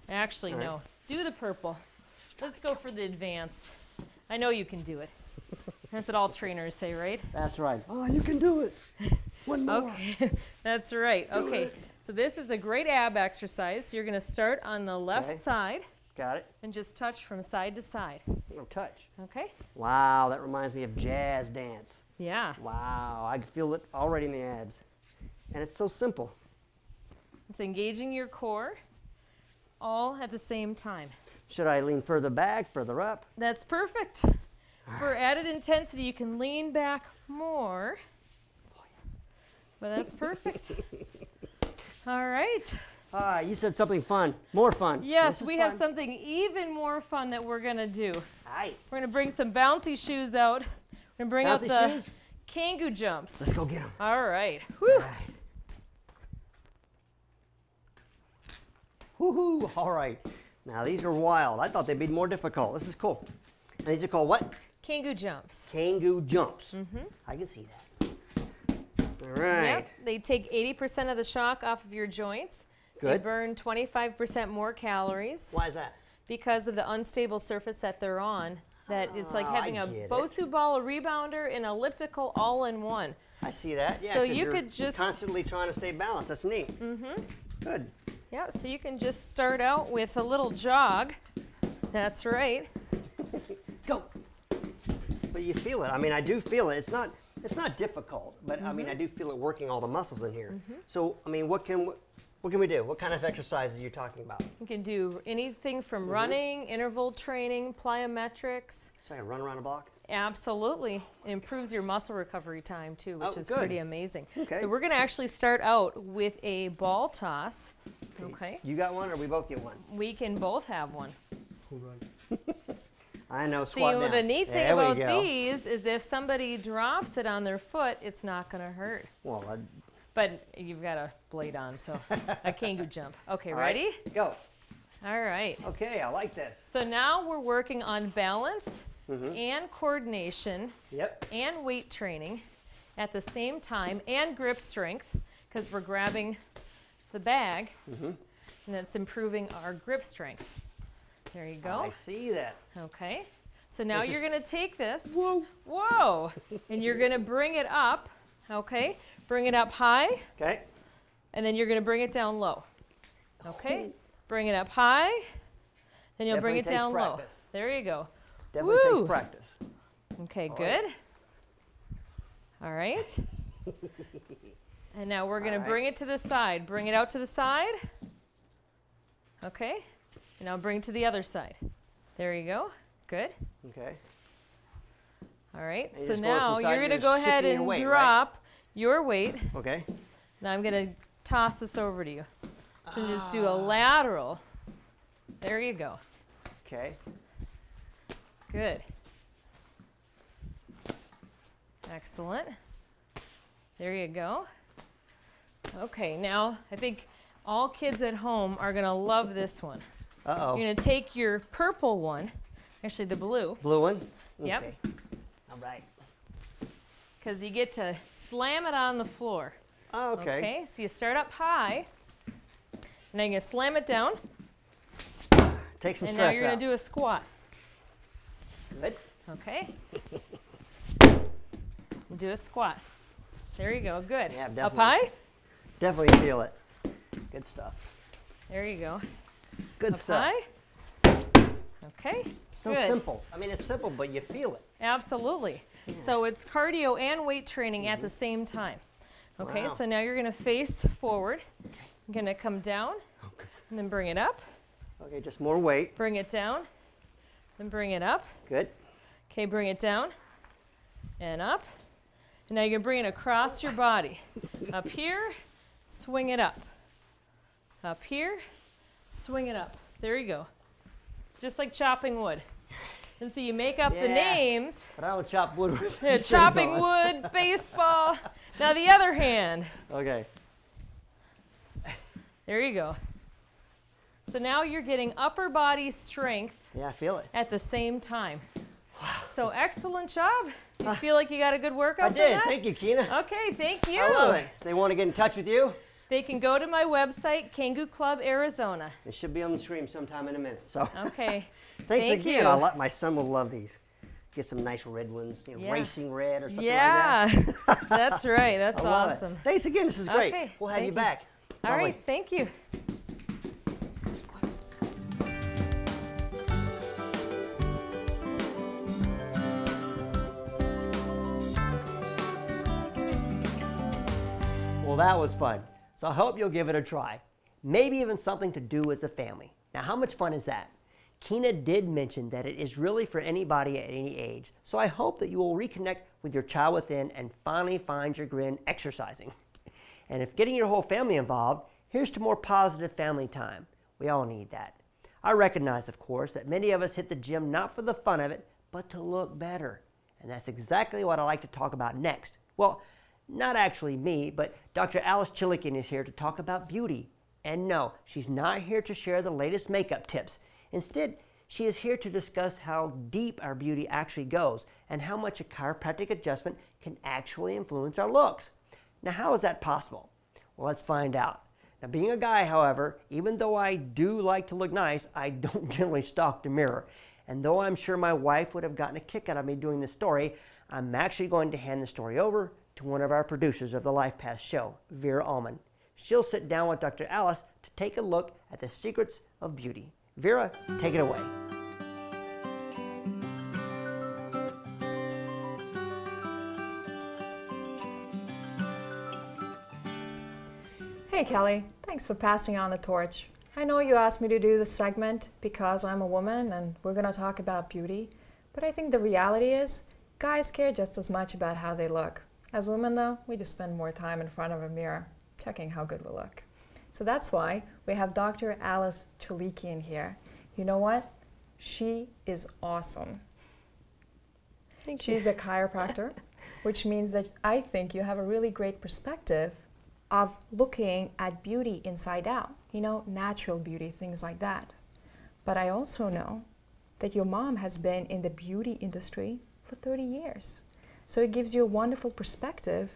[SPEAKER 5] Actually,
[SPEAKER 1] All right.
[SPEAKER 5] no. Do the purple. Let's go for the advanced. I know you can do it. That's what all trainers say, right?
[SPEAKER 1] That's right. Oh, you can do it. One more.
[SPEAKER 5] Okay, that's right. Okay, so this is a great ab exercise. You're going to start on the left side
[SPEAKER 1] Got it.
[SPEAKER 5] and just touch from side to side.
[SPEAKER 1] No touch.
[SPEAKER 5] Okay?
[SPEAKER 1] Wow, that reminds me of jazz dance.
[SPEAKER 5] Yeah.
[SPEAKER 1] Wow, I can feel it already in the abs. And it's so simple.
[SPEAKER 5] It's engaging your core all at the same time.
[SPEAKER 1] Should I lean further back, further up?
[SPEAKER 5] That's perfect. For added intensity, you can lean back more. But that's perfect. All right.
[SPEAKER 1] All right, you said something fun. More fun.
[SPEAKER 5] Yes,
[SPEAKER 1] This is
[SPEAKER 5] we have
[SPEAKER 1] fun.
[SPEAKER 5] something even more fun that we're going to do.
[SPEAKER 1] All right.
[SPEAKER 5] We're going to bring some bouncy shoes out. And bring out
[SPEAKER 1] Bouncy
[SPEAKER 5] the
[SPEAKER 1] shoes?
[SPEAKER 5] Kangoo jumps.
[SPEAKER 1] Let's go get them.
[SPEAKER 5] All right. Woo.
[SPEAKER 1] All right. Woohoo! All right. Now these are wild. I thought they'd be more difficult. This is cool. And these are called what?
[SPEAKER 5] Kangoo jumps.
[SPEAKER 1] Kangoo jumps. I can see that. All right.
[SPEAKER 5] Yep. They take 80% of the shock off of your joints. They
[SPEAKER 1] Good.
[SPEAKER 5] burn 25% more calories
[SPEAKER 1] Why is that?
[SPEAKER 5] because of the unstable surface that they're on. That it's like
[SPEAKER 1] Oh,
[SPEAKER 5] having
[SPEAKER 1] I
[SPEAKER 5] a
[SPEAKER 1] get it.
[SPEAKER 5] Bosu ball, a rebounder, and elliptical all in one.
[SPEAKER 1] I see that. Yeah.
[SPEAKER 5] So
[SPEAKER 1] 'cause
[SPEAKER 5] you
[SPEAKER 1] you're
[SPEAKER 5] could just-
[SPEAKER 1] constantly trying to stay balanced. That's neat. Good.
[SPEAKER 5] Yeah, so you can just start out with a little jog. That's right.
[SPEAKER 1] Go. But you feel it. I mean, I do feel it. It's not difficult, but I mean, I do feel it working all the muscles in here. So, I mean, what can we do? What kind of exercises are you talking about?
[SPEAKER 5] You can do anything from running, interval training, plyometrics.
[SPEAKER 1] So I can run around the block?
[SPEAKER 5] Absolutely. It improves your muscle recovery time too, which
[SPEAKER 1] Oh,
[SPEAKER 5] is
[SPEAKER 1] good.
[SPEAKER 5] pretty amazing.
[SPEAKER 1] Okay.
[SPEAKER 5] So we're going to actually start out with a ball toss. Okay.
[SPEAKER 1] You got one or we both get one?
[SPEAKER 5] We can both have one.
[SPEAKER 1] I know,
[SPEAKER 5] See,
[SPEAKER 1] squat
[SPEAKER 5] well,
[SPEAKER 1] down.
[SPEAKER 5] the neat thing
[SPEAKER 1] There we
[SPEAKER 5] about
[SPEAKER 1] go.
[SPEAKER 5] these is if somebody drops it on their foot, it's not going to hurt.
[SPEAKER 1] Well,
[SPEAKER 5] But you've got a blade on, so a Kangoo jump. Okay,
[SPEAKER 1] all right,
[SPEAKER 5] ready?
[SPEAKER 1] Go.
[SPEAKER 5] All right.
[SPEAKER 1] Okay, I like this.
[SPEAKER 5] So now we're working on balance and coordination
[SPEAKER 1] Yep.
[SPEAKER 5] and weight training at the same time and grip strength because we're grabbing the bag and that's improving our grip strength. There you go.
[SPEAKER 1] I see that.
[SPEAKER 5] Okay. So now
[SPEAKER 1] This
[SPEAKER 5] you're
[SPEAKER 1] is-
[SPEAKER 5] going to take this.
[SPEAKER 1] Whoa.
[SPEAKER 5] Whoa. And you're going to bring it up. Okay. Bring it up high
[SPEAKER 1] Okay.
[SPEAKER 5] and then you're going to bring it down low. Okay. Bring it up high. Then you'll bring
[SPEAKER 1] Definitely
[SPEAKER 5] it
[SPEAKER 1] takes
[SPEAKER 5] down low.
[SPEAKER 1] practice.
[SPEAKER 5] There you go.
[SPEAKER 1] Definitely
[SPEAKER 5] Woo.
[SPEAKER 1] takes practice.
[SPEAKER 5] Okay,
[SPEAKER 1] All
[SPEAKER 5] good.
[SPEAKER 1] right.
[SPEAKER 5] All right. And now we're going to
[SPEAKER 1] All right.
[SPEAKER 5] bring it to the side. Bring it out to the side. Okay. And now bring it to the other side. There you go. Good.
[SPEAKER 1] Okay.
[SPEAKER 5] All right.
[SPEAKER 1] And you
[SPEAKER 5] So
[SPEAKER 1] just go from
[SPEAKER 5] now
[SPEAKER 1] side,
[SPEAKER 5] you're
[SPEAKER 1] you're
[SPEAKER 5] going to
[SPEAKER 1] just
[SPEAKER 5] go ahead
[SPEAKER 1] shifting your
[SPEAKER 5] and
[SPEAKER 1] weight, right?
[SPEAKER 5] drop your weight.
[SPEAKER 1] Okay.
[SPEAKER 5] Now I'm going to toss this over to you. So just do a
[SPEAKER 1] Ah.
[SPEAKER 5] lateral. There you go.
[SPEAKER 1] Okay.
[SPEAKER 5] Good. Excellent. There you go. Okay, now I think all kids at home are going to love this one.
[SPEAKER 1] Uh-oh.
[SPEAKER 5] You're going to take your purple one, actually the blue,
[SPEAKER 1] Blue one?
[SPEAKER 5] Yep.
[SPEAKER 1] Okay. All right.
[SPEAKER 5] because you get to slam it on the floor.
[SPEAKER 1] Oh, okay.
[SPEAKER 5] Okay, so you start up high, and then you're going to slam it down,
[SPEAKER 1] Take some
[SPEAKER 5] and
[SPEAKER 1] stress
[SPEAKER 5] now you're going
[SPEAKER 1] out.
[SPEAKER 5] to do a squat.
[SPEAKER 1] Good.
[SPEAKER 5] Okay? Do a squat. There you go, good.
[SPEAKER 1] Yeah,
[SPEAKER 5] Up
[SPEAKER 1] definitely.
[SPEAKER 5] high?
[SPEAKER 1] Definitely feel it. Good stuff.
[SPEAKER 5] There you go.
[SPEAKER 1] Good
[SPEAKER 5] Up
[SPEAKER 1] stuff.
[SPEAKER 5] high? Okay,
[SPEAKER 1] So
[SPEAKER 5] good.
[SPEAKER 1] simple. I mean, it's simple, but you feel it.
[SPEAKER 5] Absolutely. So it's cardio and weight training at the same time. Okay,
[SPEAKER 1] Wow.
[SPEAKER 5] so now you're going to face forward. You're going to come down and then bring it up.
[SPEAKER 1] Okay, just more weight.
[SPEAKER 5] Bring it down. Then bring it up.
[SPEAKER 1] Good.
[SPEAKER 5] Okay, bring it down and up. And now you're going to bring it across your body. Up here, swing it up. Up here, swing it up. There you go. Just like chopping wood. And so you make up the
[SPEAKER 1] Yeah.
[SPEAKER 5] names.
[SPEAKER 1] But I don't chop wood with
[SPEAKER 5] Yeah,
[SPEAKER 1] these
[SPEAKER 5] chopping
[SPEAKER 1] things on.
[SPEAKER 5] wood, baseball. Now the other hand.
[SPEAKER 1] Okay.
[SPEAKER 5] There you go. So now you're getting upper body strength
[SPEAKER 1] Yeah, I feel it.
[SPEAKER 5] at the same time. So excellent job. You feel like you got a good workout
[SPEAKER 1] I
[SPEAKER 5] from
[SPEAKER 1] did.
[SPEAKER 5] that?
[SPEAKER 1] Thank you, Keena.
[SPEAKER 5] Okay, thank you.
[SPEAKER 1] I love it. They want to get in touch with you?
[SPEAKER 5] They can go to my website, Kangoo Club Arizona.
[SPEAKER 1] It should be on the screen sometime in a minute. So
[SPEAKER 5] Okay.
[SPEAKER 1] thanks
[SPEAKER 5] Thank
[SPEAKER 1] again.
[SPEAKER 5] you.
[SPEAKER 1] My son will love these. Get some nice red ones,
[SPEAKER 5] Yeah.
[SPEAKER 1] racing red or something
[SPEAKER 5] Yeah,
[SPEAKER 1] like that.
[SPEAKER 5] that's right. That's
[SPEAKER 1] I love
[SPEAKER 5] awesome.
[SPEAKER 1] it. Thanks again. This is great.
[SPEAKER 5] Okay,
[SPEAKER 1] We'll have
[SPEAKER 5] thank
[SPEAKER 1] you
[SPEAKER 5] you.
[SPEAKER 1] back.
[SPEAKER 5] All
[SPEAKER 1] Lovely.
[SPEAKER 5] right, thank you.
[SPEAKER 1] Well, that was fun. So I hope you'll give it a try. Maybe even something to do as a family. Now, how much fun is that? Keena did mention that it is really for anybody at any age. So I hope that you will reconnect with your child within and finally find your grin exercising. And if getting your whole family involved, here's to more positive family time. We all need that. I recognize, of course, that many of us hit the gym not for the fun of it, but to look better. And that's exactly what I'd like to talk about next. Well, not actually me, but Dr. Alice Chilikin is here to talk about beauty. And no, she's not here to share the latest makeup tips. Instead, she is here to discuss how deep our beauty actually goes and how much a chiropractic adjustment can actually influence our looks. Now, how is that possible? Well, let's find out. Now, being a guy, however, even though I do like to look nice, I don't generally stalk the mirror. And though I'm sure my wife would have gotten a kick out of me doing this story, I'm actually going to hand the story over to one of our producers of the Life Path show, Vera Allman. She'll sit down with Dr. Alice to take a look at the secrets of beauty. Vera, take it away.
[SPEAKER 6] Hey Kelly, thanks for passing on the torch. I know you asked me to do this segment because I'm a woman and we're going to talk about beauty, but I think the reality is guys care just as much about how they look. As women though, we just spend more time in front of a mirror checking how good we look. So that's why we have Dr. Alice Chilikin here. You know what? She is awesome. She's a chiropractor, which means that I think you have a really great perspective of looking at beauty inside out, you know, natural beauty, things like that. But I also know that your mom has been in the beauty industry for 30 years. So it gives you a wonderful perspective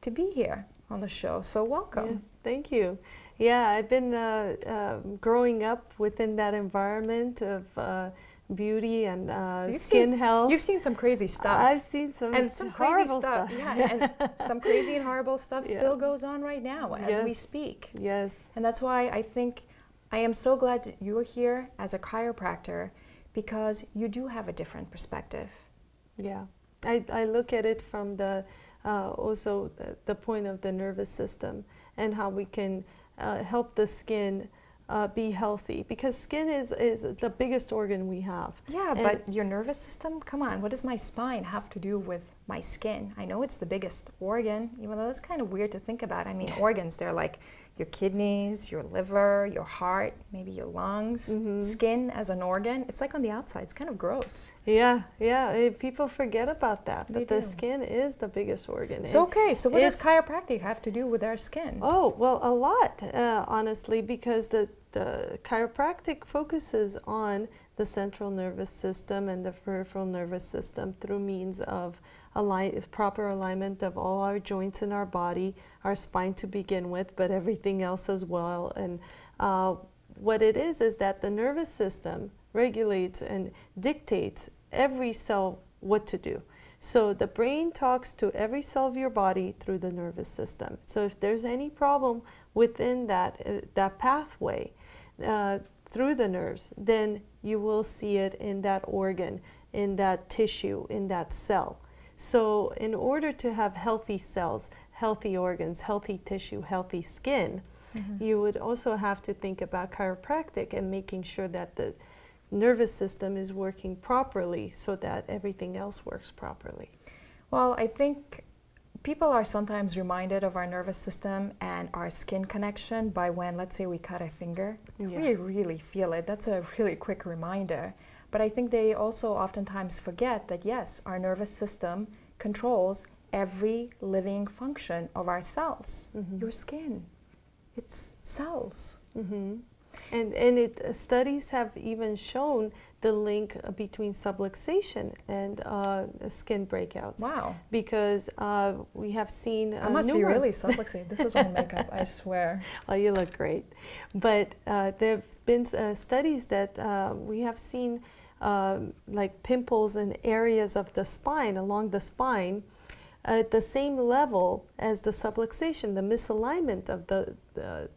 [SPEAKER 6] to be here on the show. So welcome.
[SPEAKER 7] Yes, thank you. Yeah, I've been growing up within that environment of beauty and skin health.
[SPEAKER 6] You've seen some crazy stuff.
[SPEAKER 7] I've seen some
[SPEAKER 6] crazy
[SPEAKER 7] horrible
[SPEAKER 6] stuff. Yeah, and some crazy and horrible stuff
[SPEAKER 7] Yeah.
[SPEAKER 6] still goes on right now as we speak.
[SPEAKER 7] Yes.
[SPEAKER 6] And that's why I think I am so glad that you're here as a chiropractor, because you do have a different perspective.
[SPEAKER 7] Yeah, I look at it from the also the point of the nervous system and how we can help the skin be healthy, because skin is the biggest organ we have.
[SPEAKER 6] Yeah, but your nervous system, come on, what does my spine have to do with my skin? I know it's the biggest organ, even though that's kind of weird to think about. I mean, organs, they're like your kidneys, your liver, your heart, maybe your lungs. Skin as an organ, it's like on the outside, it's kind of gross.
[SPEAKER 7] Yeah, people forget about that, but the skin is the biggest organ.
[SPEAKER 6] So okay, so what does chiropractic have to do with our skin?
[SPEAKER 7] Oh, well, a lot, honestly, because the chiropractic focuses on the central nervous system and the peripheral nervous system through means of proper alignment of all our joints in our body, our spine to begin with, but everything else as well. And what it is that the nervous system regulates and dictates every cell what to do. So the brain talks to every cell of your body through the nervous system. So if there's any problem within that pathway through the nerves, then you will see it in that organ, in that tissue, in that cell. So in order to have healthy cells, healthy organs, healthy tissue, healthy skin, you would also have to think about chiropractic and making sure that the nervous system is working properly so that everything else works properly.
[SPEAKER 6] Well, I think people are sometimes reminded of our nervous system and our skin connection by when, let's say, we cut a finger.
[SPEAKER 7] Yeah.
[SPEAKER 6] We really feel it. That's a really quick reminder. But I think they also oftentimes forget that, yes, our nervous system controls every living function of our cells. Your skin, it's cells.
[SPEAKER 7] And studies have even shown the link between subluxation and skin breakouts.
[SPEAKER 6] Wow.
[SPEAKER 7] Because we have seen
[SPEAKER 6] I must be really subluxated. This is all makeup, I swear.
[SPEAKER 7] Oh, you look great. But there have been studies that we have seen like pimples in areas of the spine, along the spine, at the same level as the subluxation, the misalignment of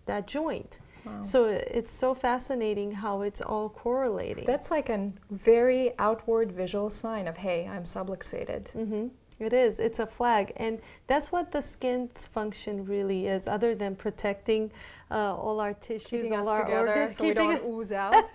[SPEAKER 7] that joint. Wow. So it's so fascinating how it's all correlating.
[SPEAKER 6] That's like a very outward visual sign of, hey, I'm subluxated.
[SPEAKER 7] It is. It's a flag. And that's what the skin's function really is, other than protecting all our tissues, all our organs.
[SPEAKER 6] So we don't ooze out.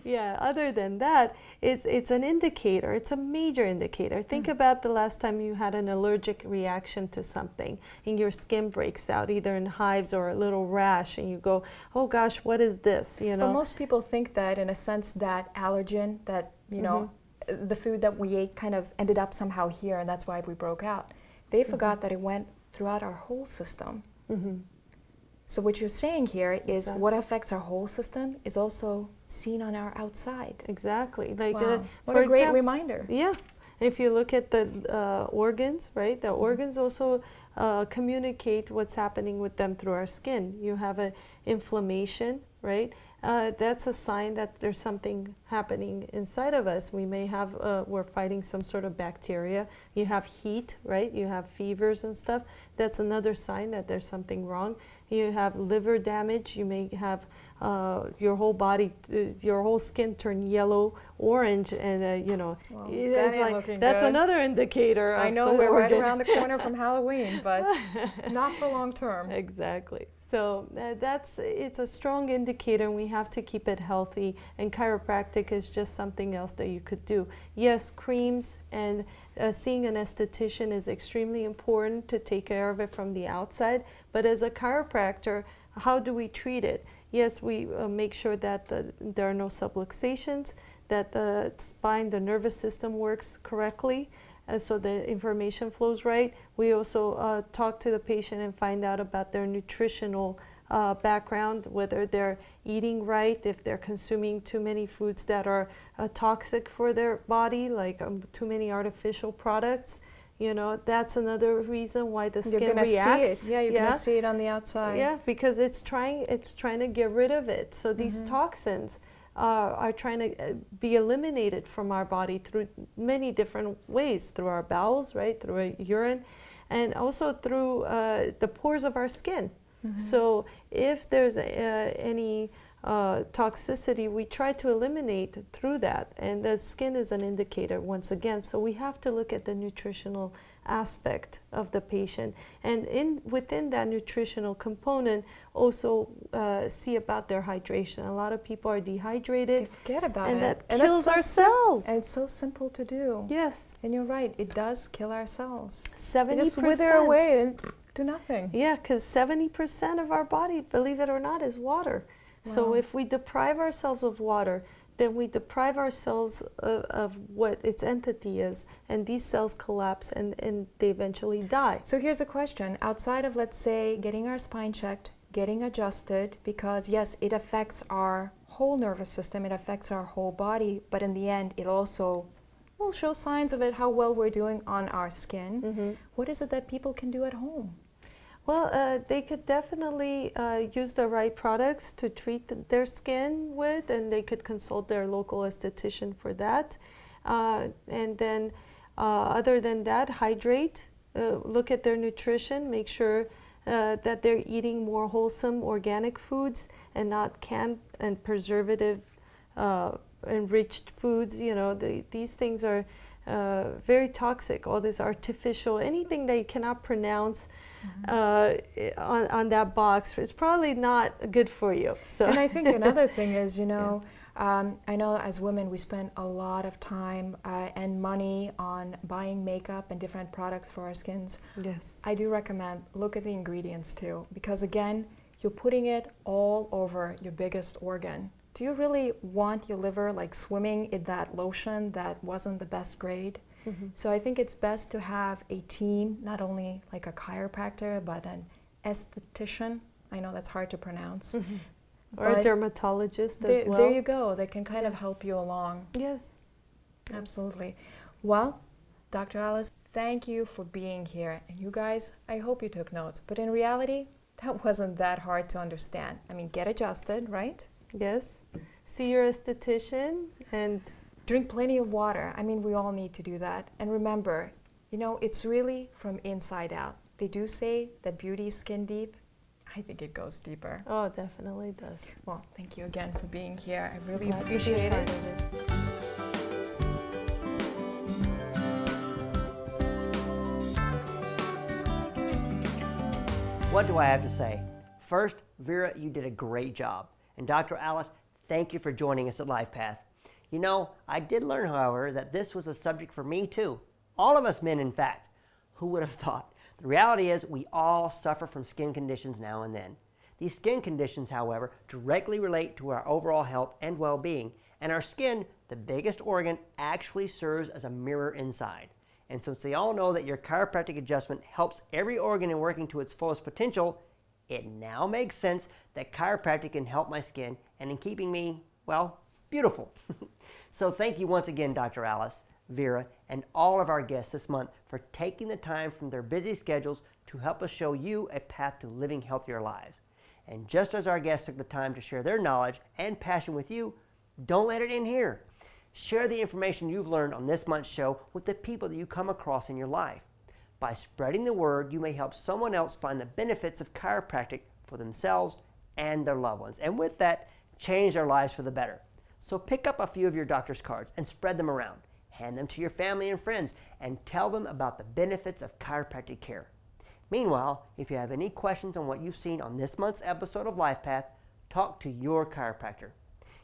[SPEAKER 7] Yeah, other than that, it's an indicator. It's a major indicator. Think about the last time you had an allergic reaction to something and your skin breaks out, either in hives or a little rash, and you go, oh gosh, what is this? You know?
[SPEAKER 6] But most people think that, in a sense, that allergen, that, you know, the food that we ate kind of ended up somehow here, and that's why we broke out. They forgot that it went throughout our whole system. So what you're saying here is what affects our whole system is also seen on our outside.
[SPEAKER 7] Exactly. Like
[SPEAKER 6] Wow. What a great reminder.
[SPEAKER 7] Yeah. If you look at the organs, right, the organs also communicate what's happening with them through our skin. You have an inflammation, right? That's a sign that there's something happening inside of us. We may have, we're fighting some sort of bacteria. You have heat, right? You have fevers and stuff. That's another sign that there's something wrong. You have liver damage. You may have your whole body, your whole skin turn yellow, orange, and you know,
[SPEAKER 6] Well,
[SPEAKER 7] it's like, that's
[SPEAKER 6] good.
[SPEAKER 7] another indicator.
[SPEAKER 6] I
[SPEAKER 7] of
[SPEAKER 6] know
[SPEAKER 7] some
[SPEAKER 6] we're right
[SPEAKER 7] organ.
[SPEAKER 6] around the corner from Halloween, but not for long term.
[SPEAKER 7] Exactly. So it's a strong indicator, and we have to keep it healthy. And chiropractic is just something else that you could do. Yes, creams and seeing an esthetician is extremely important to take care of it from the outside. But as a chiropractor, how do we treat it? Yes, we make sure that there are no subluxations, that the spine, the nervous system works correctly, so the information flows right. We also talk to the patient and find out about their nutritional background, whether they're eating right, if they're consuming too many foods that are toxic for their body, like too many artificial products. You know, that's another reason why the skin reacts.
[SPEAKER 6] See it. Yeah, you're gonna see it on the outside.
[SPEAKER 7] Yeah, because it's trying to get rid of it. So these toxins are trying to be eliminated from our body through many different ways, through our bowels, right, through our urine, and also through the pores of our skin. So if there's any toxicity, we try to eliminate through that, and the skin is an indicator once again. So we have to look at the nutritional aspect of the patient, and within that nutritional component also see about their hydration. A lot of people are dehydrated.
[SPEAKER 6] They forget about
[SPEAKER 7] and
[SPEAKER 6] it.
[SPEAKER 7] that kills our cells.
[SPEAKER 6] And it's so simple to do.
[SPEAKER 7] Yes.
[SPEAKER 6] And you're right, it does kill our cells.
[SPEAKER 7] 70%.
[SPEAKER 6] They just wither away and do nothing.
[SPEAKER 7] Yeah, because 70% of our body, believe it or not, is water. So if we deprive ourselves of water, then we deprive ourselves of what its entity is, and these cells collapse and they eventually die.
[SPEAKER 6] So here's a question. Outside of, let's say, getting our spine checked, getting adjusted, because yes, it affects our whole nervous system, it affects our whole body, but in the end, it also will show signs of it, how well we're doing on our skin. What is it that people can do at home?
[SPEAKER 7] Well, they could definitely use the right products to treat their skin with, and they could consult their local esthetician for that. And then other than that, hydrate, look at their nutrition, make sure that they're eating more wholesome organic foods and not canned and preservative enriched foods. You know, these things are very toxic, all this artificial, anything that you cannot pronounce on that box is probably not good for you. So.
[SPEAKER 6] And I think another thing is, you know, I know as women we spend a lot of time and money on buying makeup and different products for our skins.
[SPEAKER 7] Yes.
[SPEAKER 6] I do recommend look at the ingredients too, because again, you're putting it all over your biggest organ. Do you really want your liver like swimming in that lotion that wasn't the best grade? So I think it's best to have a team, not only like a chiropractor, but an esthetician. I know that's hard to pronounce.
[SPEAKER 7] Or a dermatologist as well.
[SPEAKER 6] There you go. They can kind of help you along.
[SPEAKER 7] Yes.
[SPEAKER 6] Absolutely. Well, Dr. Alice, thank you for being here. And you guys, I hope you took notes. But in reality, that wasn't that hard to understand. I mean, get adjusted, right?
[SPEAKER 7] Yes. See your esthetician and
[SPEAKER 6] drink plenty of water. I mean, we all need to do that. And remember, you know, it's really from inside out. They do say that beauty is skin deep. I think it goes deeper.
[SPEAKER 7] Oh, definitely does.
[SPEAKER 6] Well, thank you again for being here. I really
[SPEAKER 7] Glad to be
[SPEAKER 6] appreciate
[SPEAKER 7] a part
[SPEAKER 6] it.
[SPEAKER 7] of it.
[SPEAKER 1] What do I have to say? First, Vera, you did a great job. And Dr. Alice, thank you for joining us at LifePath. You know, I did learn, however, that this was a subject for me too. All of us men, in fact. Who would have thought? The reality is we all suffer from skin conditions now and then. These skin conditions, however, directly relate to our overall health and well-being, and our skin the biggest organ actually serves as a mirror inside. And since they all know that your chiropractic adjustment helps every organ in working to its fullest potential, it now makes sense that chiropractic can help my skin and in keeping me, well, beautiful. So thank you once again, Dr. Alice, Vera, and all of our guests this month for taking the time from their busy schedules to help us show you a path to living healthier lives. And just as our guests took the time to share their knowledge and passion with you, don't let it end here. Share the information you've learned on this month's show with the people that you come across in your life. By spreading the word, you may help someone else find the benefits of chiropractic for themselves and their loved ones. And with that, change their lives for the better. So pick up a few of your doctor's cards and spread them around. Hand them to your family and friends and tell them about the benefits of chiropractic care. Meanwhile, if you have any questions on what you've seen on this month's episode of Life Path, talk to your chiropractor.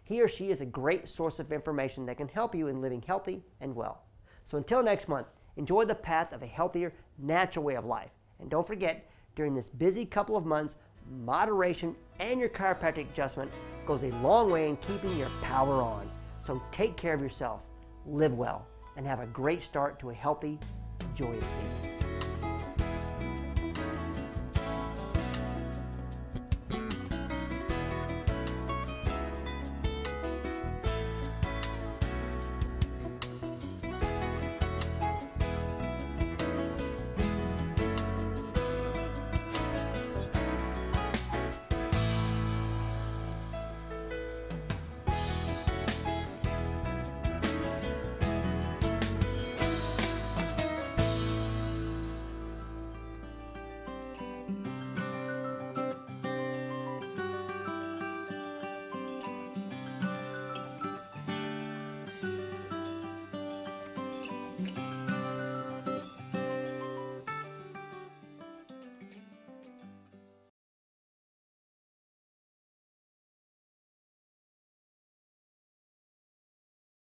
[SPEAKER 1] He or she is a great source of information that can help you in living healthy and well. So until next month, enjoy the path of a healthier, natural way of life. And don't forget, during this busy couple of months, moderation and your chiropractic adjustment goes a long way in keeping your power on. So take care of yourself, live well, and have a great start to a healthy, joyous season.